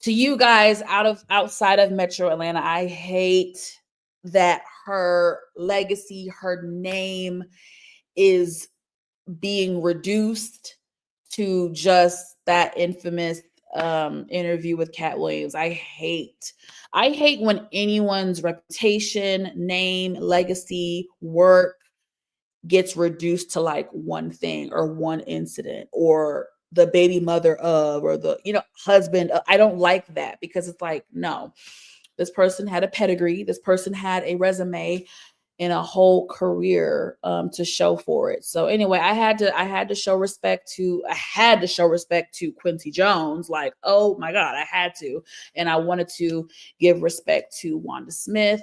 to you guys outside of Metro Atlanta, I hate that her legacy, her name is being reduced to just that infamous interview with Cat Williams. I hate when anyone's reputation, name, legacy, work gets reduced to like one thing or one incident or the baby mother of, or the, you know, husband. I don't like that, because it's like, no, this person had a pedigree. This person had a resume and a whole career to show for it. So anyway, I had to show respect to Quincy Jones. Like, oh my God, I had to. And I wanted to give respect to Wanda Smith.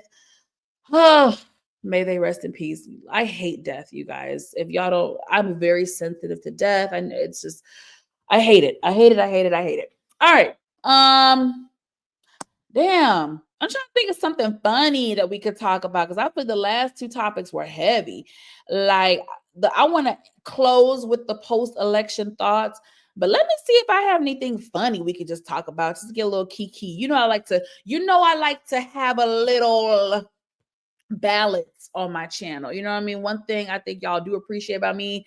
Oh, may they rest in peace. I hate death, you guys. If y'all don't, I'm very sensitive to death. I know, it's just, I hate it. I hate it. I hate it. I hate it. All right. Damn. I'm trying to think of something funny that we could talk about, because I feel the last two topics were heavy. Like, I want to close with the post-election thoughts, but let me see if I have anything funny we could just talk about. Just get a little kiki. You know, I like to have a little balance on my channel. You know what I mean? One thing I think y'all do appreciate about me,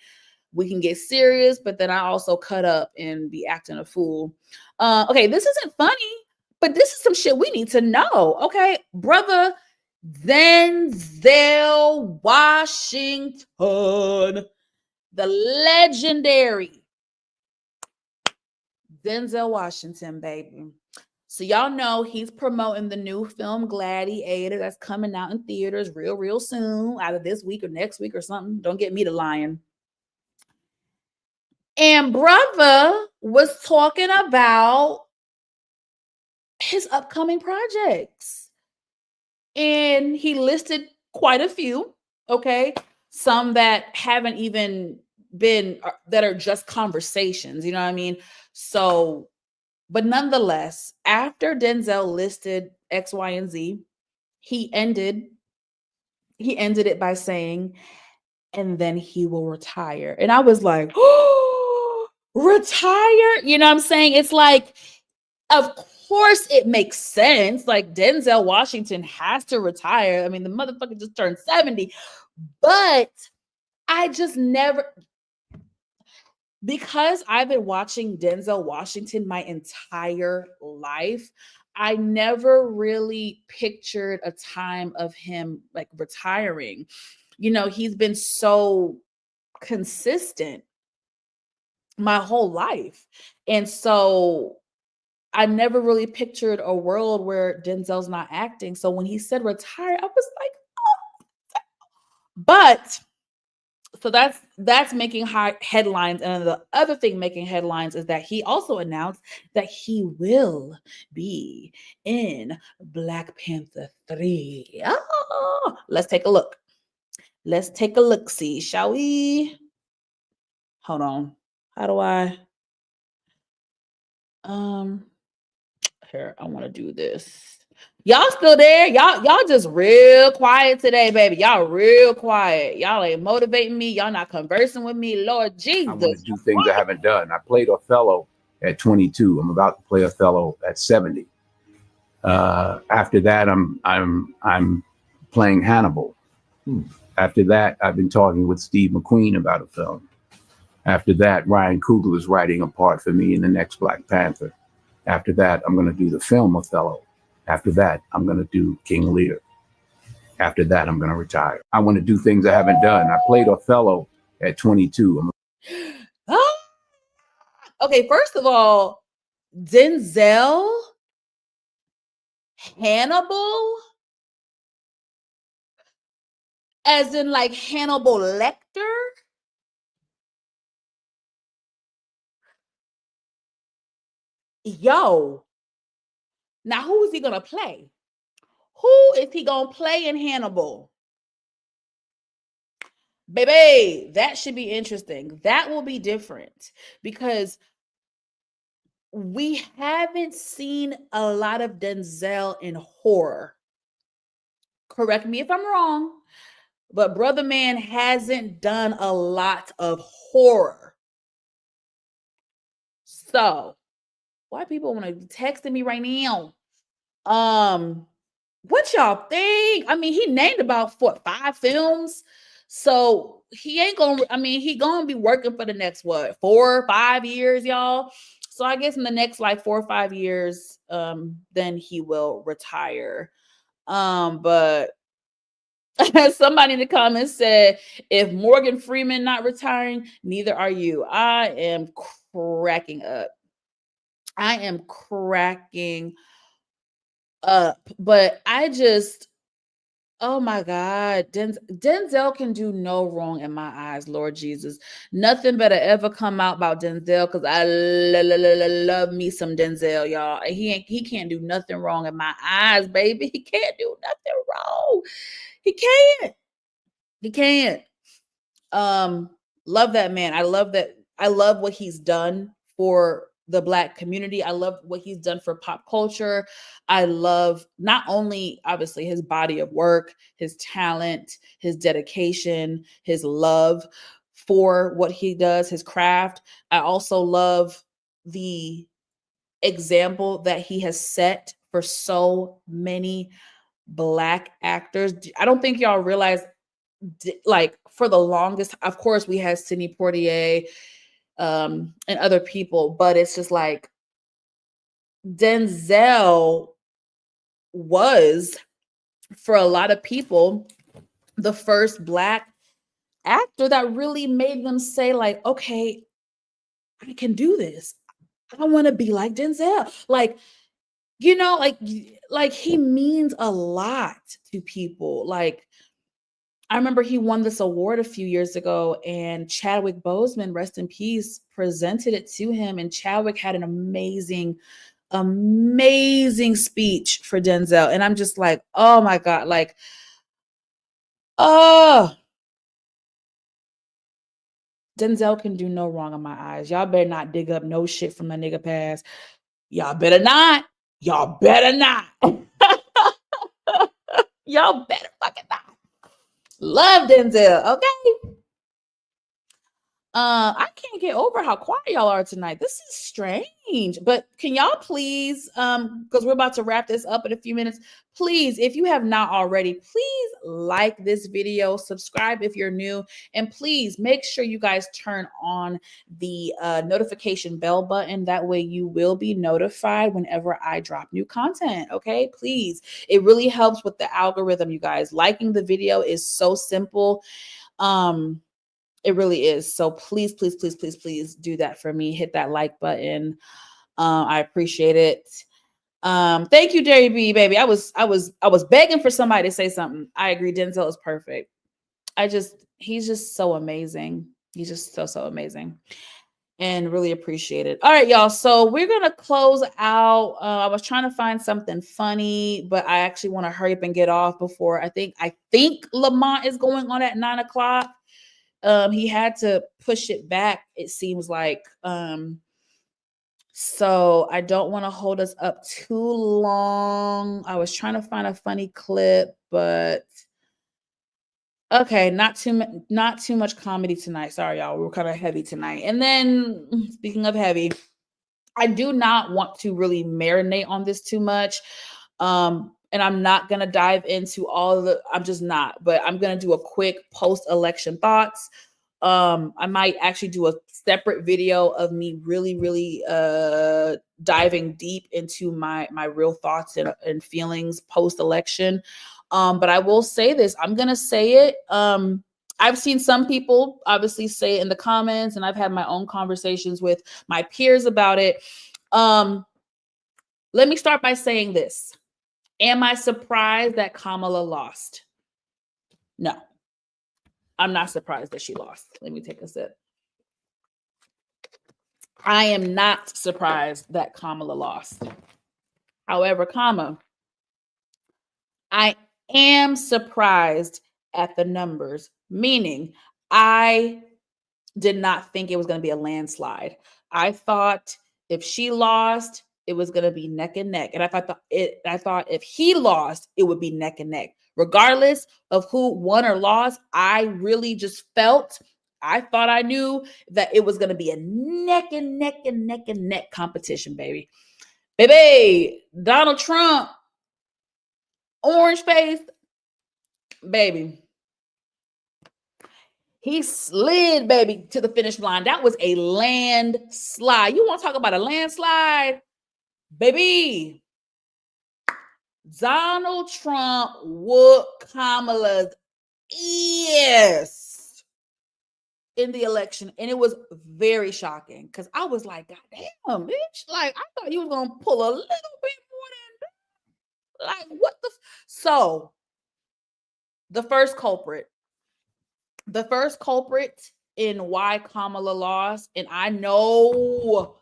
we can get serious, but then I also cut up and be acting a fool. Okay, this isn't funny, but this is some shit we need to know. Okay, brother Denzel Washington, the legendary Denzel Washington, baby. So y'all know he's promoting the new film Gladiator that's coming out in theaters real soon, either this week or next week or something. Don't get me to lying. And brother was talking about his upcoming projects. And he listed quite a few, okay? Some that haven't even been, that are just conversations, you know what I mean? So, but nonetheless, after Denzel listed X, Y, and Z, he ended it by saying, and then he will retire. And I was like, oh, retire? You know what I'm saying? It's like, of course it makes sense. Like, Denzel Washington has to retire. I mean, the motherfucker just turned 70. But I just never, because I've been watching Denzel Washington my entire life, I never really pictured a time of him like retiring. You know, he's been so consistent my whole life. And so I never really pictured a world where Denzel's not acting. So when he said retire, I was like, oh. But so that's making high headlines. And the other thing making headlines is that he also announced that he will be in Black Panther 3. Oh, let's take a look. Let's take a look, see, shall we? Hold on. How do I? Here, I want to do this. Y'all still there? Y'all just real quiet today, baby. Y'all real quiet. Y'all ain't motivating me. Y'all not conversing with me. Lord Jesus. I want to do things I haven't done. I played Othello at 22. I'm about to play Othello at 70. After that, I'm playing Hannibal. After that, I've been talking with Steve McQueen about a film. After that, Ryan Coogler is writing a part for me in the next Black Panther. After that, I'm going to do the film Othello. After that, I'm going to do King Lear. After that, I'm going to retire. I want to do things I haven't done. I played Othello at 22. Okay, first of all, Denzel, Hannibal, as in like Hannibal Lecter. Yo, now who is he gonna play? Who is he gonna play in Hannibal? Baby, that should be interesting. That will be different because we haven't seen a lot of Denzel in horror. Correct me if I'm wrong, but Brother Man hasn't done a lot of horror. So, why people want to be texting me right now? What y'all think? I mean, he named about 5 films. So he ain't gonna, I mean, he gonna be working for the next 4 or 5 years, y'all. So I guess in the next like 4 or 5 years, then he will retire. But somebody in the comments said, if Morgan Freeman not retiring, neither are you. I am cracking up. I am cracking up. But I just, oh my God, Denzel can do no wrong in my eyes, Lord Jesus. Nothing better ever come out about Denzel because I love me some Denzel, y'all. He can't do nothing wrong in my eyes, baby. He can't do nothing wrong. He can't. He can't. Love that man. I love that. I love what he's done for the Black community. I love what he's done for pop culture. I love not only obviously his body of work, his talent, his dedication, his love for what he does, his craft. I also love the example that he has set for so many Black actors. I don't think y'all realize, like, for the longest, of course, we had Sidney Poitier, and other people, but it's just like Denzel was, for a lot of people, the first Black actor that really made them say, like, okay, I can do this. I want to be like Denzel. Like, you know, like he means a lot to people. Like, I remember he won this award a few years ago, and Chadwick Boseman, rest in peace, presented it to him. And Chadwick had an amazing speech for Denzel. And I'm just like, oh my God, like, oh, Denzel can do no wrong in my eyes. Y'all better not dig up no shit from the nigga past. Y'all better not. Y'all better not. Y'all better fucking not. Love Denzel, okay? I can't get over how quiet y'all are tonight. This is strange. But can y'all please, because we're about to wrap this up in a few minutes, please, if you have not already, please like this video, subscribe if you're new, and please make sure you guys turn on the notification bell button. That way you will be notified whenever I drop new content, okay? Please. It really helps with the algorithm, you guys. Liking the video is so simple. It really is. So please, please, please, please, please do that for me. Hit that like button. I appreciate it. Thank you, Jerry B, baby. I was begging for somebody to say something. I agree. Denzel is perfect. He's just so amazing. He's just so amazing. And really appreciate it. All right, y'all. So we're gonna close out. I was trying to find something funny, but I actually want to hurry up and get off before I think Lamont is going on at 9 o'clock. He had to push it back, it seems like. So I don't want to hold us up too long. I was trying to find a funny clip, but okay, not too much comedy tonight. Sorry, y'all. We were kind of heavy tonight. And then, speaking of heavy, I do not want to really marinate on this too much. And I'm not going to dive into I'm just not, but I'm going to do a quick post-election thoughts. I might actually do a separate video of me really diving deep into my real thoughts and feelings post-election. But I will say this, I'm gonna say it. I've seen some people obviously say it in the comments, and I've had my own conversations with my peers about it. Let me start by saying this. Am I surprised that Kamala lost? No. I'm not surprised that she lost. Let me take a sip. I am not surprised that Kamala lost. However, I am surprised at the numbers, meaning I did not think it was going to be a landslide. I thought if she lost, it was going to be neck and neck. And I thought if he lost, it would be neck and neck. Regardless of who won or lost, I really just I thought I knew that it was going to be a neck and neck competition, baby. Baby, Donald Trump, orange face, baby. He slid, baby, to the finish line. That was a landslide. You want to talk about a landslide? Baby, Donald Trump whooped Kamala's ass in the election. And it was very shocking because I was like, God damn, bitch. Like, I thought you was going to pull a little bit more than that. Like, what the? So, the first culprit in why Kamala lost, and I know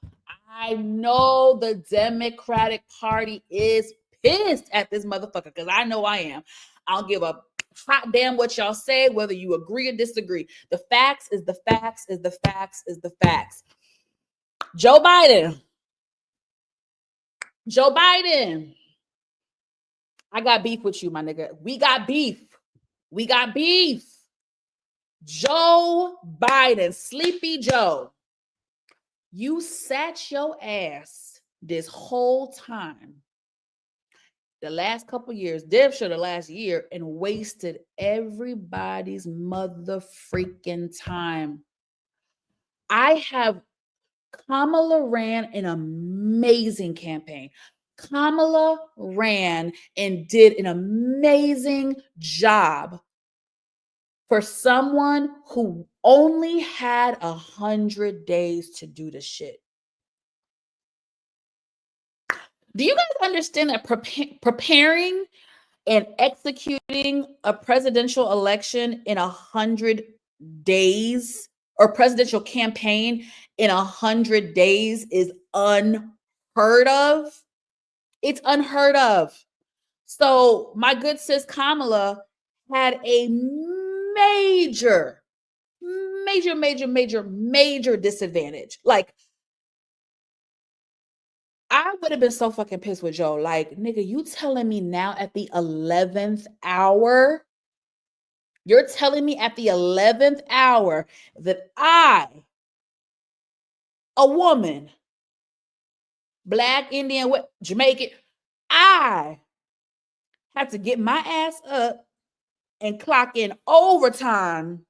the Democratic Party is pissed at this motherfucker, because I know I am. I'll give a hot damn what y'all say, whether you agree or disagree. The facts is the facts is the facts is the facts. Joe Biden. I got beef with you, my nigga. We got beef. Joe Biden, Sleepy Joe, you sat your ass this whole time, the last couple years, damn sure the last year, and wasted everybody's mother freaking time. Kamala ran an amazing campaign. Kamala ran and did an amazing job for someone who only had 100 days to do the shit. Do you guys understand that preparing and executing a presidential election in 100 days, or presidential campaign in 100 days, is unheard of? It's unheard of. So my good sis Kamala had a major disadvantage. Like, I would have been so fucking pissed with Joe. Like, nigga, you telling me now at the 11th hour? You're telling me at the 11th hour that I, a woman, Black, Indian, Jamaican, I had to get my ass up and clock in overtime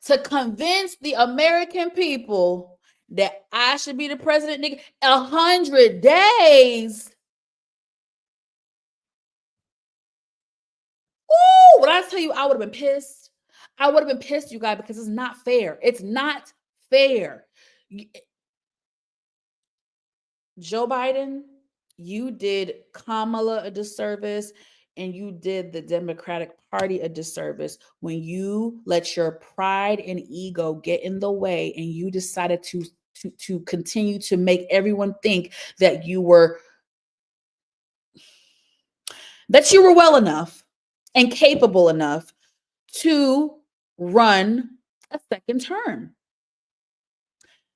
to convince the American people that I should be the president, nigga. 100 days. Ooh, when I tell you I would have been pissed. I would have been pissed, you guys, because it's not fair. It's not fair. Joe Biden, you did Kamala a disservice, and you did the Democratic Party a disservice when you let your pride and ego get in the way, and you decided to continue to make everyone think that you were well enough and capable enough to run a second term.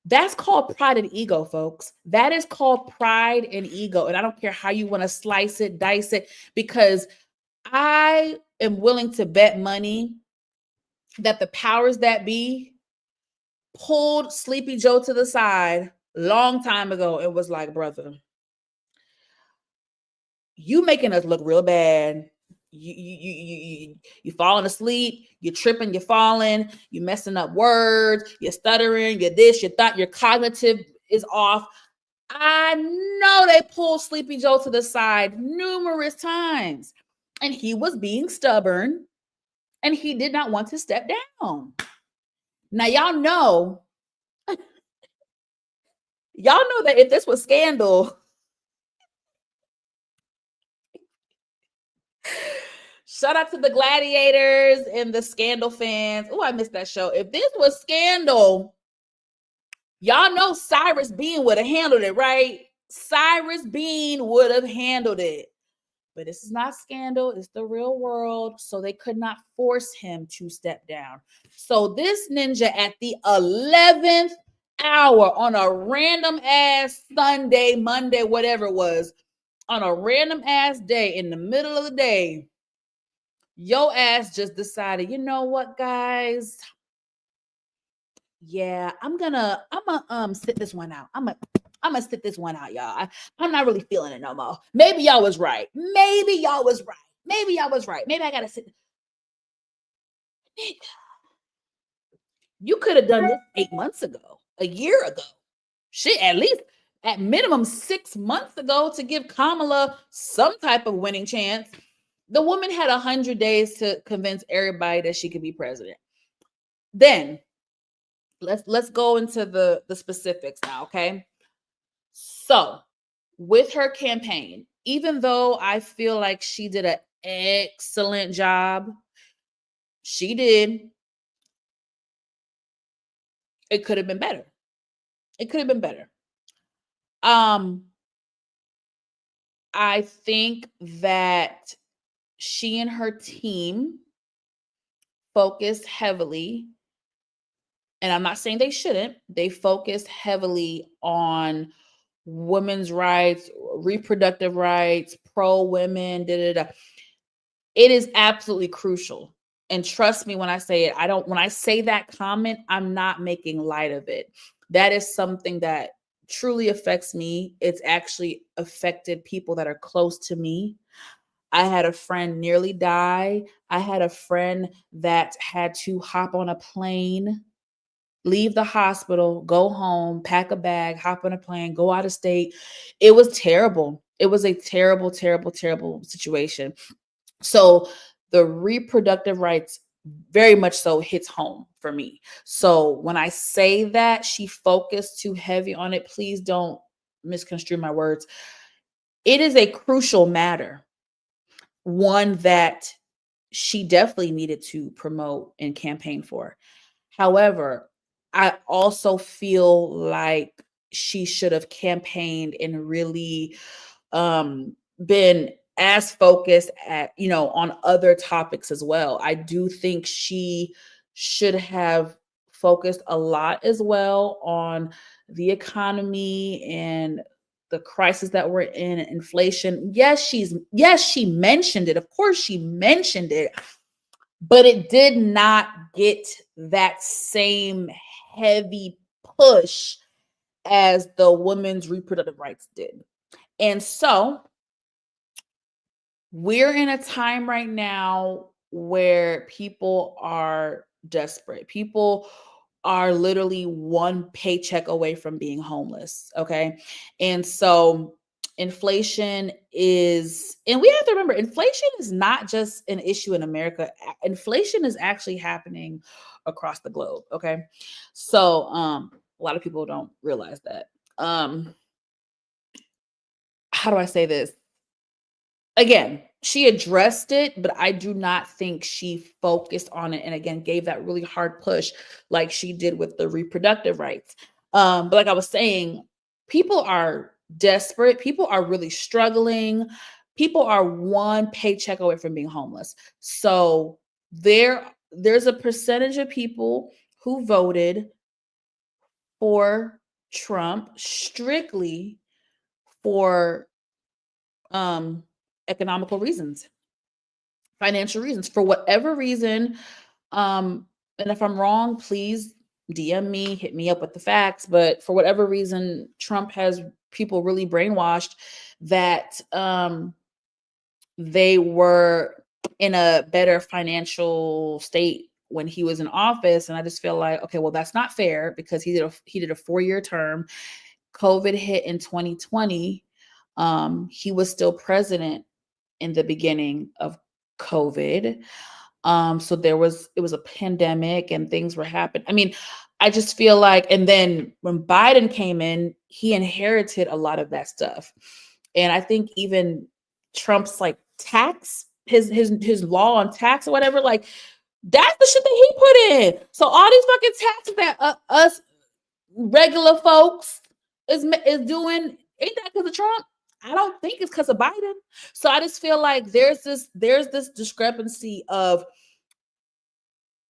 That's called pride and ego, folks. That is called pride and ego. And I don't care how you want to slice it, dice it, because I am willing to bet money that the powers that be pulled Sleepy Joe to the side a long time ago and was like, brother, you making us look real bad. you falling asleep, you're tripping, you're falling, you're messing up words, you're stuttering, you're this, you thought your cognitive is off. I know they pulled Sleepy Joe to the side numerous times, and he was being stubborn, and he did not want to step down. Now y'all know that if this was Scandal, shout out to the Gladiators and the Scandal fans. Oh, I missed that show. If this was Scandal, y'all know Cyrus Bean would have handled it, right? Cyrus Bean would have handled it. But this is not Scandal. It's the real world. So they could not force him to step down. So this ninja at the 11th hour on a random ass Sunday, Monday, whatever it was, on a random ass day in the middle of the day, your ass just decided, you know what, guys? Yeah, I'm gonna sit this one out. I'm gonna sit this one out, y'all. I'm not really feeling it no more. Maybe y'all was right. Maybe y'all was right. Maybe I gotta sit. You could have done this 8 months ago, a year ago. Shit, at least at minimum 6 months ago to give Kamala some type of winning chance. The woman had 100 days to convince everybody that she could be president. Then let's go into the specifics now, okay? So with her campaign, even though I feel like she did an excellent job, she did. It could have been better. It could have been better. I think that she and her team focused heavily, and I'm not saying they shouldn't, they focused heavily on women's rights, reproductive rights, pro-women, It is absolutely crucial. And trust me when I say it, when I say that comment, I'm not making light of it. That is something that truly affects me. It's actually affected people that are close to me. I had a friend nearly die. I had a friend that had to hop on a plane, leave the hospital, go home, pack a bag, hop on a plane, go out of state. It was terrible. It was a terrible, terrible, terrible situation. So the reproductive rights very much so hits home for me. So when I say that she focused too heavy on it, please don't misconstrue my words. It is a crucial matter, one that she definitely needed to promote and campaign for. However, I also feel like she should have campaigned and really been as focused on other topics as well. I do think she should have focused a lot as well on the economy and the crisis that we're in, inflation. Yes, she mentioned it. Of course, she mentioned it, but it did not get that same heavy push as the women's reproductive rights did. And so we're in a time right now where people are desperate. People are literally one paycheck away from being homeless. Okay. And so inflation is, and we have to remember, inflation is not just an issue in America. Inflation is actually happening across the globe. Okay. So a lot of people don't realize that. How do I say this? Again, she addressed it, but I do not think she focused on it and again gave that really hard push like she did with the reproductive rights. But like I was saying, people are desperate. People are really struggling. People are one paycheck away from being homeless. So there's a percentage of people who voted for Trump strictly for economical reasons, financial reasons, for whatever reason. And if I'm wrong, please DM me, hit me up with the facts. But for whatever reason, Trump has people really brainwashed that they were in a better financial state when he was in office. And I just feel like, okay, well, that's not fair because he did a 4-year term. COVID hit in 2020. He was still president in the beginning of COVID. So it was a pandemic and things were happening. I mean, I just feel like, and then when Biden came in, he inherited a lot of that stuff. And I think even Trump's like tax, his law on tax or whatever, like that's the shit that he put in. So all these fucking taxes that us regular folks is doing, ain't that because of Trump? I don't think it's because of Biden. So I just feel like there's this discrepancy of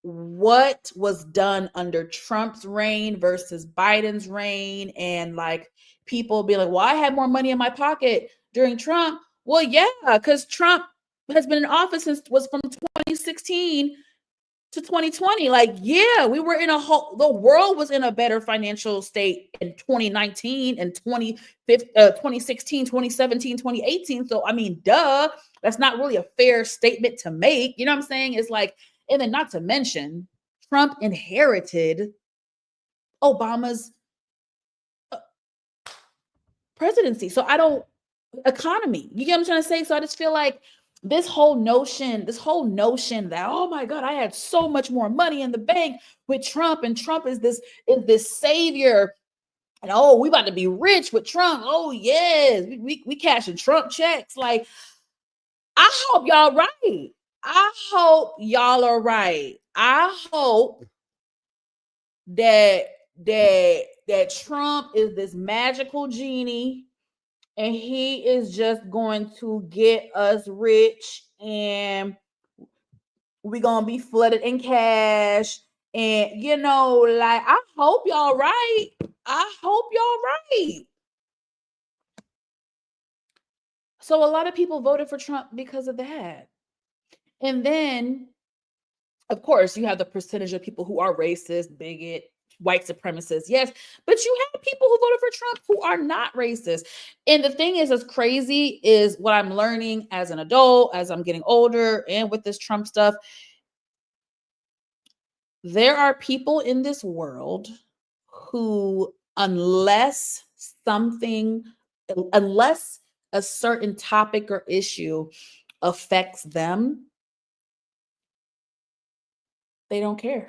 what was done under Trump's reign versus Biden's reign, and like people be like, well, I had more money in my pocket during Trump. Well, yeah, because Trump has been in office since was from 2016 to 2020. Like, yeah, we were in the world was in a better financial state in 2019 and 2016, 2017, 2018. So, I mean, duh, that's not really a fair statement to make. You know what I'm saying? It's like, and then not to mention, Trump inherited Obama's presidency. So economy. You get what I'm trying to say? So I just feel like this whole notion that, oh my God, I had so much more money in the bank with Trump, and Trump is this savior. And oh, we about to be rich with Trump. Oh yes, we cashing Trump checks. Like, I hope y'all right. I hope y'all are right. I hope that Trump is this magical genie and he is just going to get us rich and we're going to be flooded in cash. And, like, I hope y'all right. I hope y'all right. So a lot of people voted for Trump because of that. And then, of course, you have the percentage of people who are racist, bigot, white supremacists. Yes, but you have people who voted for Trump who are not racist. And the thing is, as crazy is what I'm learning as an adult, as I'm getting older, and with this Trump stuff, there are people in this world who, unless a certain topic or issue affects them, they don't care.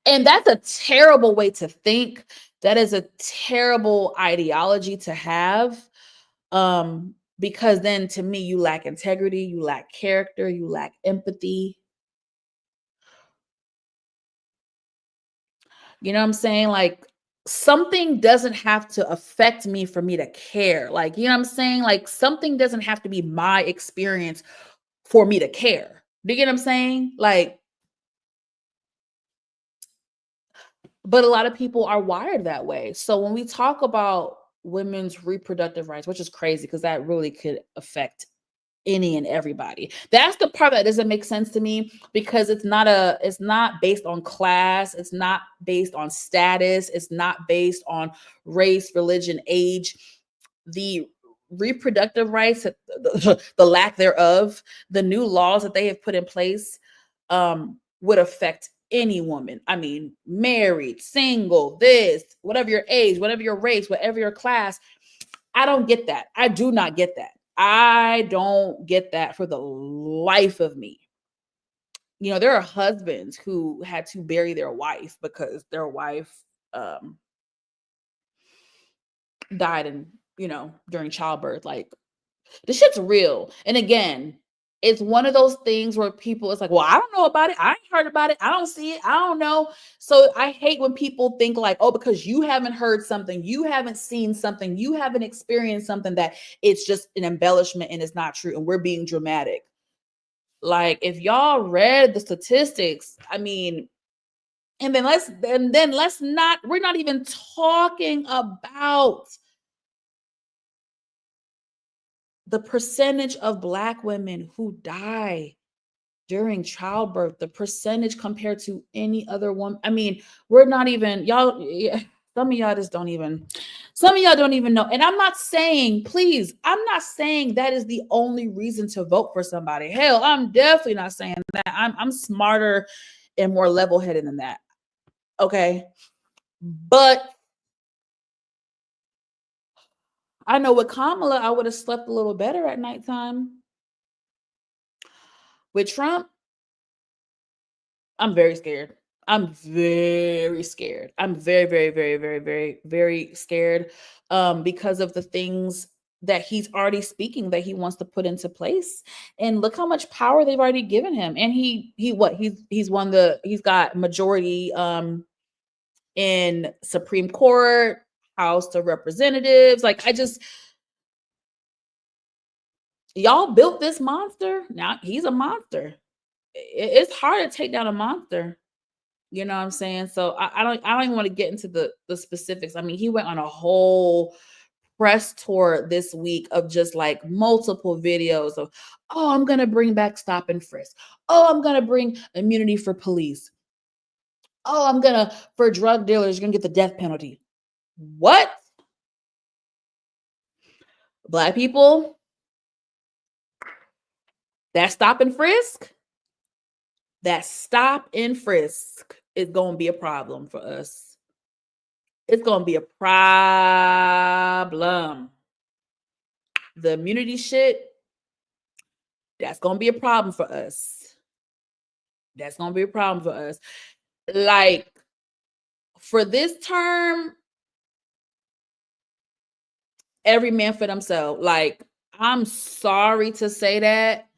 And that's a terrible way to think. That is a terrible ideology to have. Because then to me, you lack integrity, you lack character, you lack empathy. You know what I'm saying? Like, something doesn't have to affect me for me to care. Like, you know what I'm saying? Like, something doesn't have to be my experience for me to care. Do you get what I'm saying? Like, but a lot of people are wired that way. So when we talk about women's reproductive rights, which is crazy because that really could affect any and everybody. That's the part that doesn't make sense to me, because it's not based on class, it's not based on status, it's not based on race, religion, age. The reproductive rights, the lack thereof, the new laws that they have put in place would affect any woman. I mean, married, single, this, whatever your age, whatever your race, whatever your class. I don't get that. I do not get that. I don't get that for the life of me. There are husbands who had to bury their wife because their wife died during childbirth. Like, this shit's real. And again, it's one of those things where people, it's like, well, I don't know about it. I ain't heard about it. I don't see it. I don't know. So I hate when people think like, oh, because you haven't heard something, you haven't seen something, you haven't experienced something, that it's just an embellishment and it's not true. And we're being dramatic. Like, if y'all read the statistics, I mean, and then we're not even talking about the percentage of Black women who die during childbirth, the percentage compared to any other woman. I mean, we're not even, y'all, Some of y'all don't even know. And I'm not saying, please, I'm not saying that is the only reason to vote for somebody. Hell, I'm definitely not saying that. I'm smarter and more level-headed than that. Okay. But I know with Kamala, I would have slept a little better at nighttime. With Trump, I'm very scared. I'm very scared. I'm very, very, very, very, very, very scared because of the things that he's already speaking that he wants to put into place. And look how much power they've already given him. And he's got majority in Supreme Court, House of Representatives. Like, y'all built this monster. Now he's a monster. It's hard to take down a monster. You know what I'm saying? So I don't even want to get into the specifics. I mean, he went on a whole press tour this week of just like multiple videos of, oh, I'm gonna bring back stop and frisk. Oh, I'm gonna bring immunity for police. Oh, for drug dealers, you're gonna get the death penalty. What? Black people, that stop and frisk is gonna be a problem for us. It's gonna be a problem. The immunity shit, that's gonna be a problem for us. That's gonna be a problem for us. Like, for this term, every man for themselves. Like, I'm sorry to say that,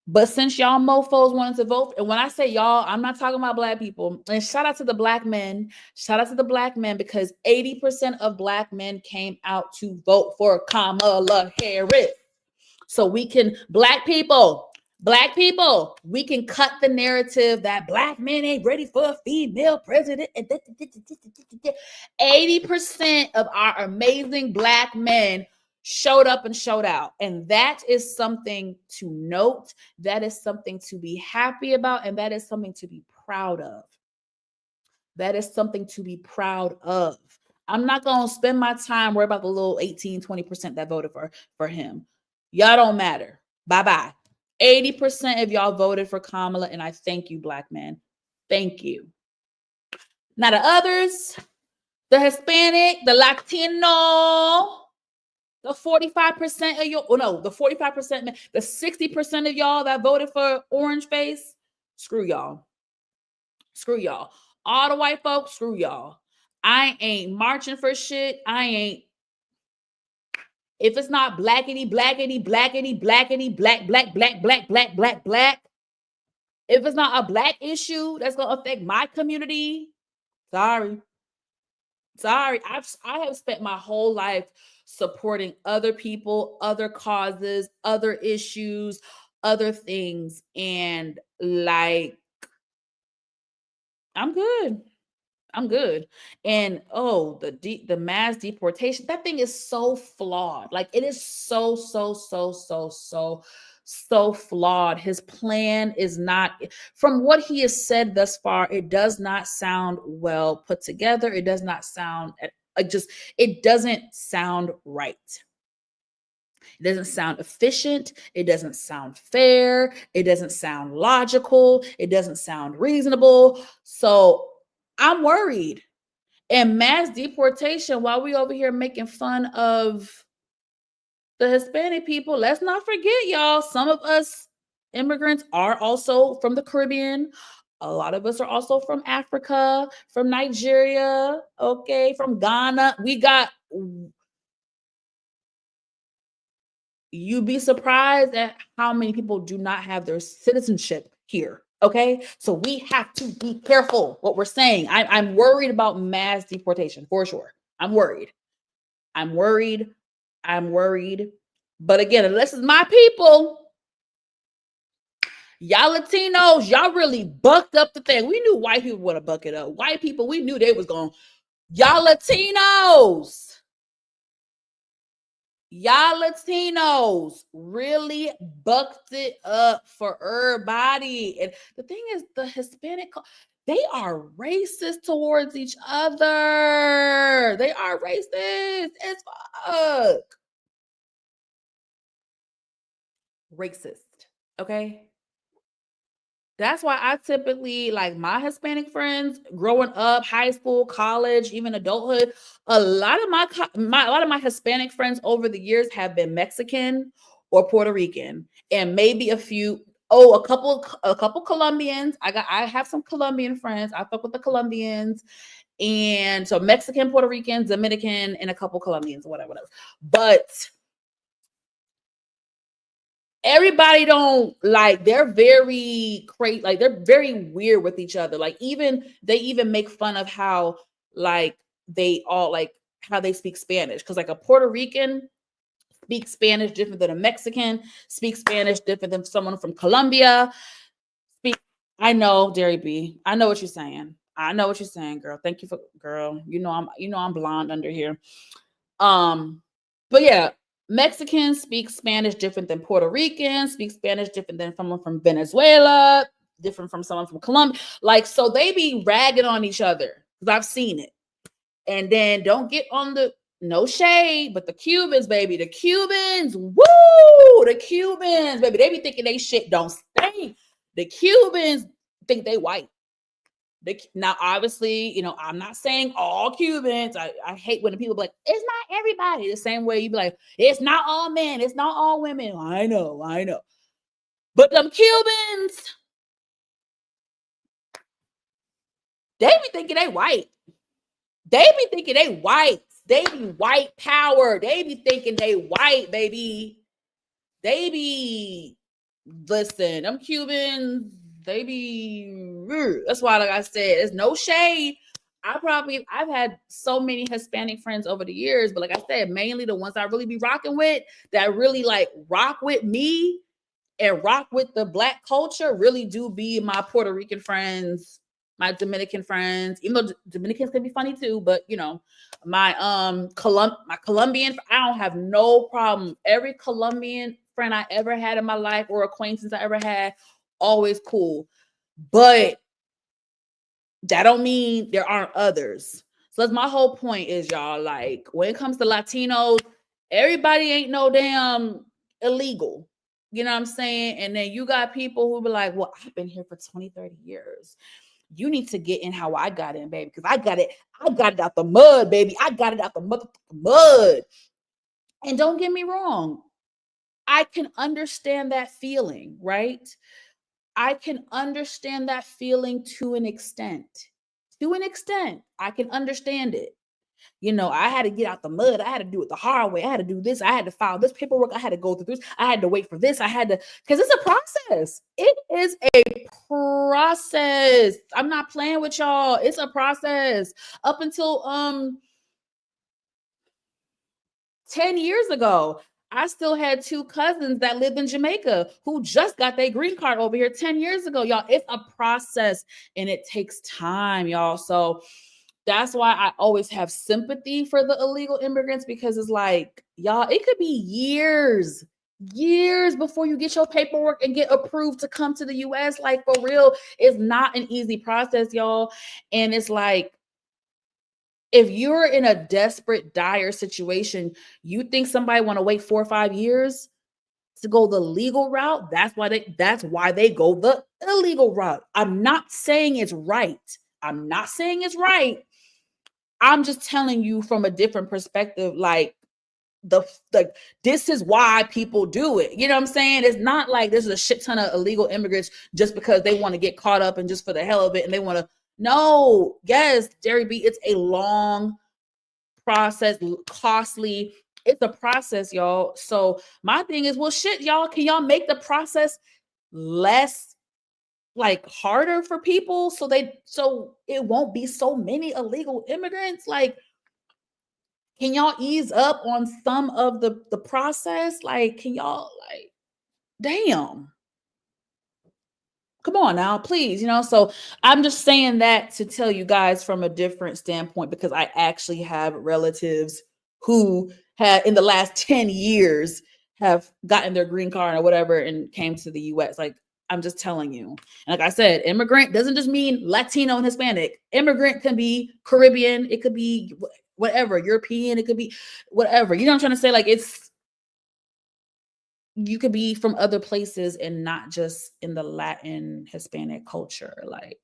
but since y'all mofos wanted to vote, and when I say y'all, I'm not talking about black people. And shout out to the black men. Shout out to the black men, because 80% of black men came out to vote for Kamala Harris. So we can, black people, we can cut the narrative that black men ain't ready for a female president. 80% of our amazing black men showed up and showed out. And that is something to note. That is something to be happy about. And that is something to be proud of. That is something to be proud of. I'm not going to spend my time worrying about the little 18, 20% that voted for him. Y'all don't matter. Bye-bye. 80% of y'all voted for Kamala, and I thank you, black men. Thank you. Now the others, the Hispanic, the Latino, the 45% of y'all, the 45%, the 60% of y'all that voted for Orange Face, screw y'all. Screw y'all. All the white folks, screw y'all. I ain't marching for shit. If it's not blackity, blackity, blackity, blackity, black, black, black, black, black, black, black. If it's not a black issue that's going to affect my community, sorry. I have spent my whole life supporting other people, other causes, other issues, other things. And like, I'm good. And the mass deportation, that thing is so flawed. Like, it is so flawed. His plan is not, from what he has said thus far, it does not sound well put together. It does not sound it doesn't sound right. It doesn't sound efficient. It doesn't sound fair. It doesn't sound logical. It doesn't sound reasonable. So I'm worried. And mass deportation, while we over here making fun of the Hispanic people, let's not forget, y'all, some of us immigrants are also from the Caribbean. A lot of us are also from Africa, from Nigeria, okay, from Ghana. You'd be surprised at how many people do not have their citizenship here. Okay, so we have to be careful what we're saying. I'm worried about mass deportation for sure. I'm worried. But again, unless it's my people, y'all Latinos, y'all really bucked up the thing. We knew white people would have bucked it up. White people, we knew they was going. Y'all Latinos really bucked it up for everybody. And the thing is, the Hispanic, they are racist towards each other. They are racist as fuck. Racist. Okay. That's why I typically like my Hispanic friends growing up, high school, college, even adulthood. A lot of my Hispanic friends over the years have been Mexican or Puerto Rican, and maybe a couple Colombians. I have some Colombian friends. I fuck with the Colombians, and so Mexican, Puerto Rican, Dominican, and a couple Colombians, whatever. But everybody don't like, they're very crazy, like they're very weird with each other. Like they even make fun of how like they all like how they speak Spanish, because like a Puerto Rican speaks Spanish different than a Mexican, speaks Spanish different than someone from Colombia. I know, Derry B. I know what you're saying. I know what you're saying, girl. Thank you for girl. You know I'm blonde under here. But yeah, Mexicans speak Spanish different than Puerto Ricans, speak Spanish different than someone from Venezuela, different from someone from Colombia. Like, so they be ragging on each other because I've seen it. And then don't get on the no shade, but the Cubans, baby, the Cubans, woo, the Cubans, baby, they be thinking they shit don't stink. The Cubans think they white. Now, obviously, you know, I'm not saying all Cubans. I hate when the people be like, it's not everybody. The same way you be like, it's not all men, it's not all women. I know. But them Cubans, they be thinking they white. They be thinking they white. They be white power. They be thinking they white, baby. They be, listen, them Cubans, they be, that's why, like I said, there's no shade. I've had so many Hispanic friends over the years, but like I said, mainly the ones I really be rocking with, that really like rock with me and rock with the Black culture, really do be my Puerto Rican friends, my Dominican friends, even though Dominicans can be funny too, but you know, my Colombian, I don't have no problem. Every Colombian friend I ever had in my life or acquaintance I ever had, always cool. But that don't mean there aren't others. So that's my whole point is, y'all, like when it comes to Latinos, everybody ain't no damn illegal. You know what I'm saying? And then you got people who be like, well, I've been here for 20, 30 years. You need to get in how I got in, baby, because I got it out the mud, baby. I got it out the motherfucking mud. And don't get me wrong, I can understand that feeling, right? I can understand that feeling to an extent. To an extent, I can understand it. You know, I had to get out the mud. I had to do it the hard way. I had to do this. I had to file this paperwork. I had to go through this. I had to wait for this. I had to, because it's a process. It is a process. I'm not playing with y'all. It's a process. Up until 10 years ago, I still had two cousins that lived in Jamaica who just got their green card over here 10 years ago. Y'all, it's a process and it takes time, y'all. So that's why I always have sympathy for the illegal immigrants, because it's like, y'all, it could be years before you get your paperwork and get approved to come to the US. Like, for real, it's not an easy process, y'all. And it's like, if you're in a desperate, dire situation, you think somebody want to wait 4 or 5 years to go the legal route? That's why they go the illegal route. I'm not saying it's right. I'm just telling you from a different perspective, like this is why people do it. You know what I'm saying? It's not like there's a shit ton of illegal immigrants just because they want to get caught up and just for the hell of it and they want to. No, yes, Derry B, it's a long process, costly. It's a process, y'all. So my thing is, well, shit, y'all, can y'all make the process less like harder for people so it won't be so many illegal immigrants? Like, can y'all ease up on some of the process? Like, can y'all, like, damn. Come on now, please, you know? So I'm just saying that to tell you guys from a different standpoint, because I actually have relatives who had in the last 10 years have gotten their green card or whatever and came to the US. Like, I'm just telling you. And like I said, immigrant doesn't just mean Latino and Hispanic. Immigrant can be Caribbean. It could be whatever, European. It could be whatever. You know what I'm trying to say? Like you could be from other places and not just in the Latin Hispanic culture. Like,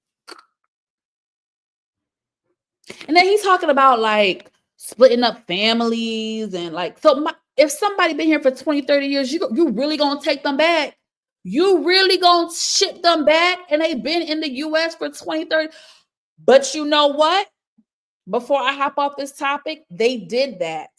and then he's talking about like splitting up families and like, so if somebody been here for 20, 30 years, you really gonna take them back? You really gonna ship them back? And they've been in the US for 20, 30. But you know what? Before I hop off this topic, they did that.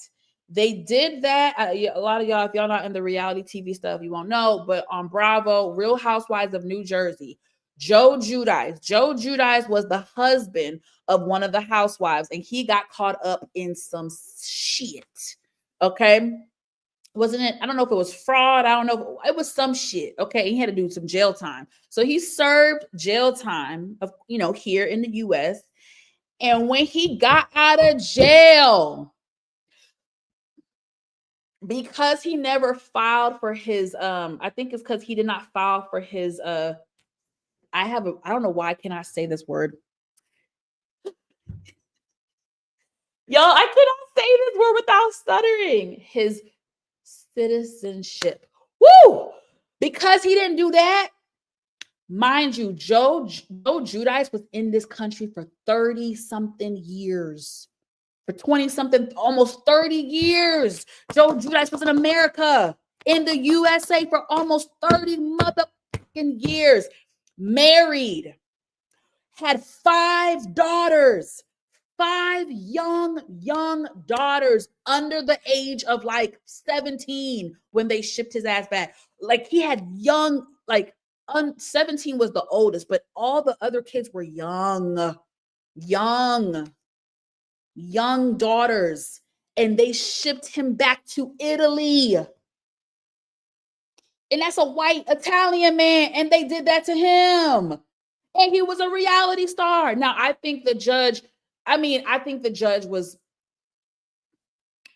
They did that. A lot of y'all, if y'all not in the reality TV stuff, you won't know. But on Bravo, Real Housewives of New Jersey, Joe Giudice was the husband of one of the housewives, and he got caught up in some shit. Okay. Wasn't it? I don't know if it was fraud. I don't know. It was some shit. Okay. He had to do some jail time. So he served jail time, here in the US. And when he got out of jail, because he never filed for his, I think it's because he did not file for his, I don't know why I cannot say this word. Y'all, I cannot say this word without stuttering. His citizenship. Woo! Because he didn't do that, mind you, Joe Giudice was in this country for 30-something years. For 20-something, almost 30 years. Joe Giudice was in America, in the USA for almost 30 motherfucking years. Married. Had 5 daughters. 5 young daughters under the age of like 17 when they shipped his ass back. Like he had young, 17 was the oldest, but all the other kids were young daughters, and they shipped him back to Italy. And that's a white Italian man, and they did that to him. And he was a reality star. Now, I think the judge was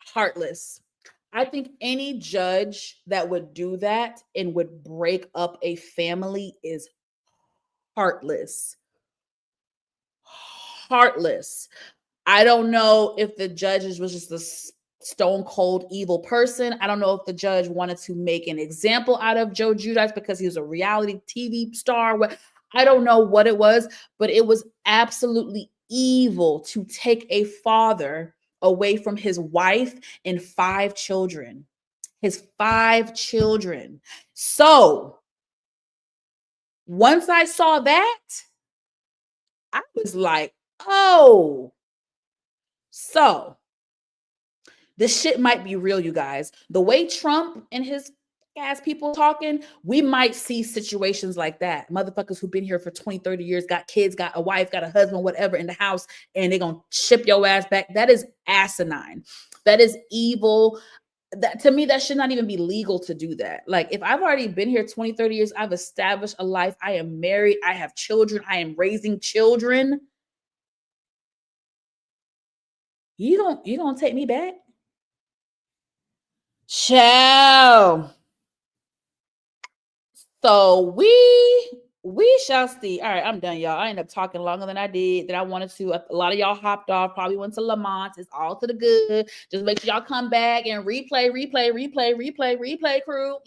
heartless. I think any judge that would do that and would break up a family is heartless. Heartless. I don't know if the judge was just a stone cold evil person. I don't know if the judge wanted to make an example out of Joe Giudice because he was a reality TV star. I don't know what it was, but it was absolutely evil to take a father away from his wife and 5 children. His 5 children. So once I saw that, I was like, oh, so this shit might be real, you guys. The way Trump and his ass people talking, we might see situations like that. Motherfuckers who've been here for 20, 30 years, got kids, got a wife, got a husband, whatever in the house, and they're going to ship your ass back. That is asinine. That is evil. That to me, that should not even be legal to do that. Like if I've already been here 20, 30 years, I've established a life. I am married. I have children. I am raising children. You don't take me back? Ciao. So we shall see. All right, I'm done, y'all. I ended up talking longer than I wanted to. A lot of y'all hopped off, probably went to Lamont. It's all to the good. Just make sure y'all come back and replay, crew.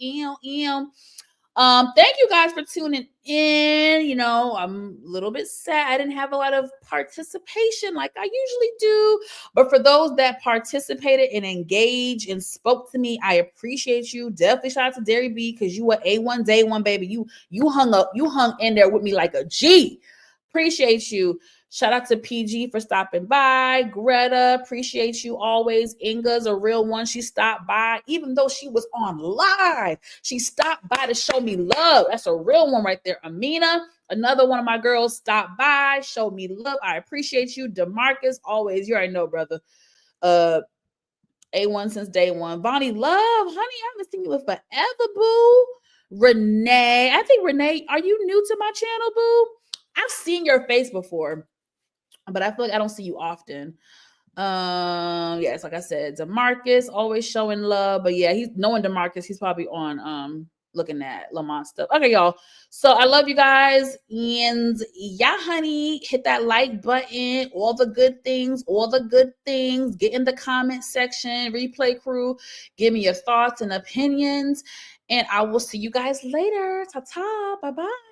Thank you guys for tuning in. I'm a little bit sad I didn't have a lot of participation like I usually do, but for those that participated and engaged and spoke to me, I appreciate you. Definitely shout out to Derry B, because you were A1 day one, baby. You hung in there with me like a G. Appreciate you. Shout out to PG for stopping by. Greta, appreciate you always. Inga's a real one. She stopped by, even though she was on live. She stopped by to show me love. That's a real one right there. Amina, another one of my girls, stopped by, showed me love. I appreciate you. DeMarcus, always. You already know, brother. A1 since day one. Bonnie Love, honey, I haven't seen you in forever, boo. Renee, I think Renee, are you new to my channel, boo? I've seen your face before, but I feel like I don't see you often. Yes, like I said, DeMarcus always showing love, but yeah, he's knowing DeMarcus, he's probably on looking at Lamont stuff. Okay, y'all. So I love you guys. And yeah, honey, hit that like button. All the good things. Get in the comment section. Replay crew, give me your thoughts and opinions. And I will see you guys later. Ta-ta. Bye-bye.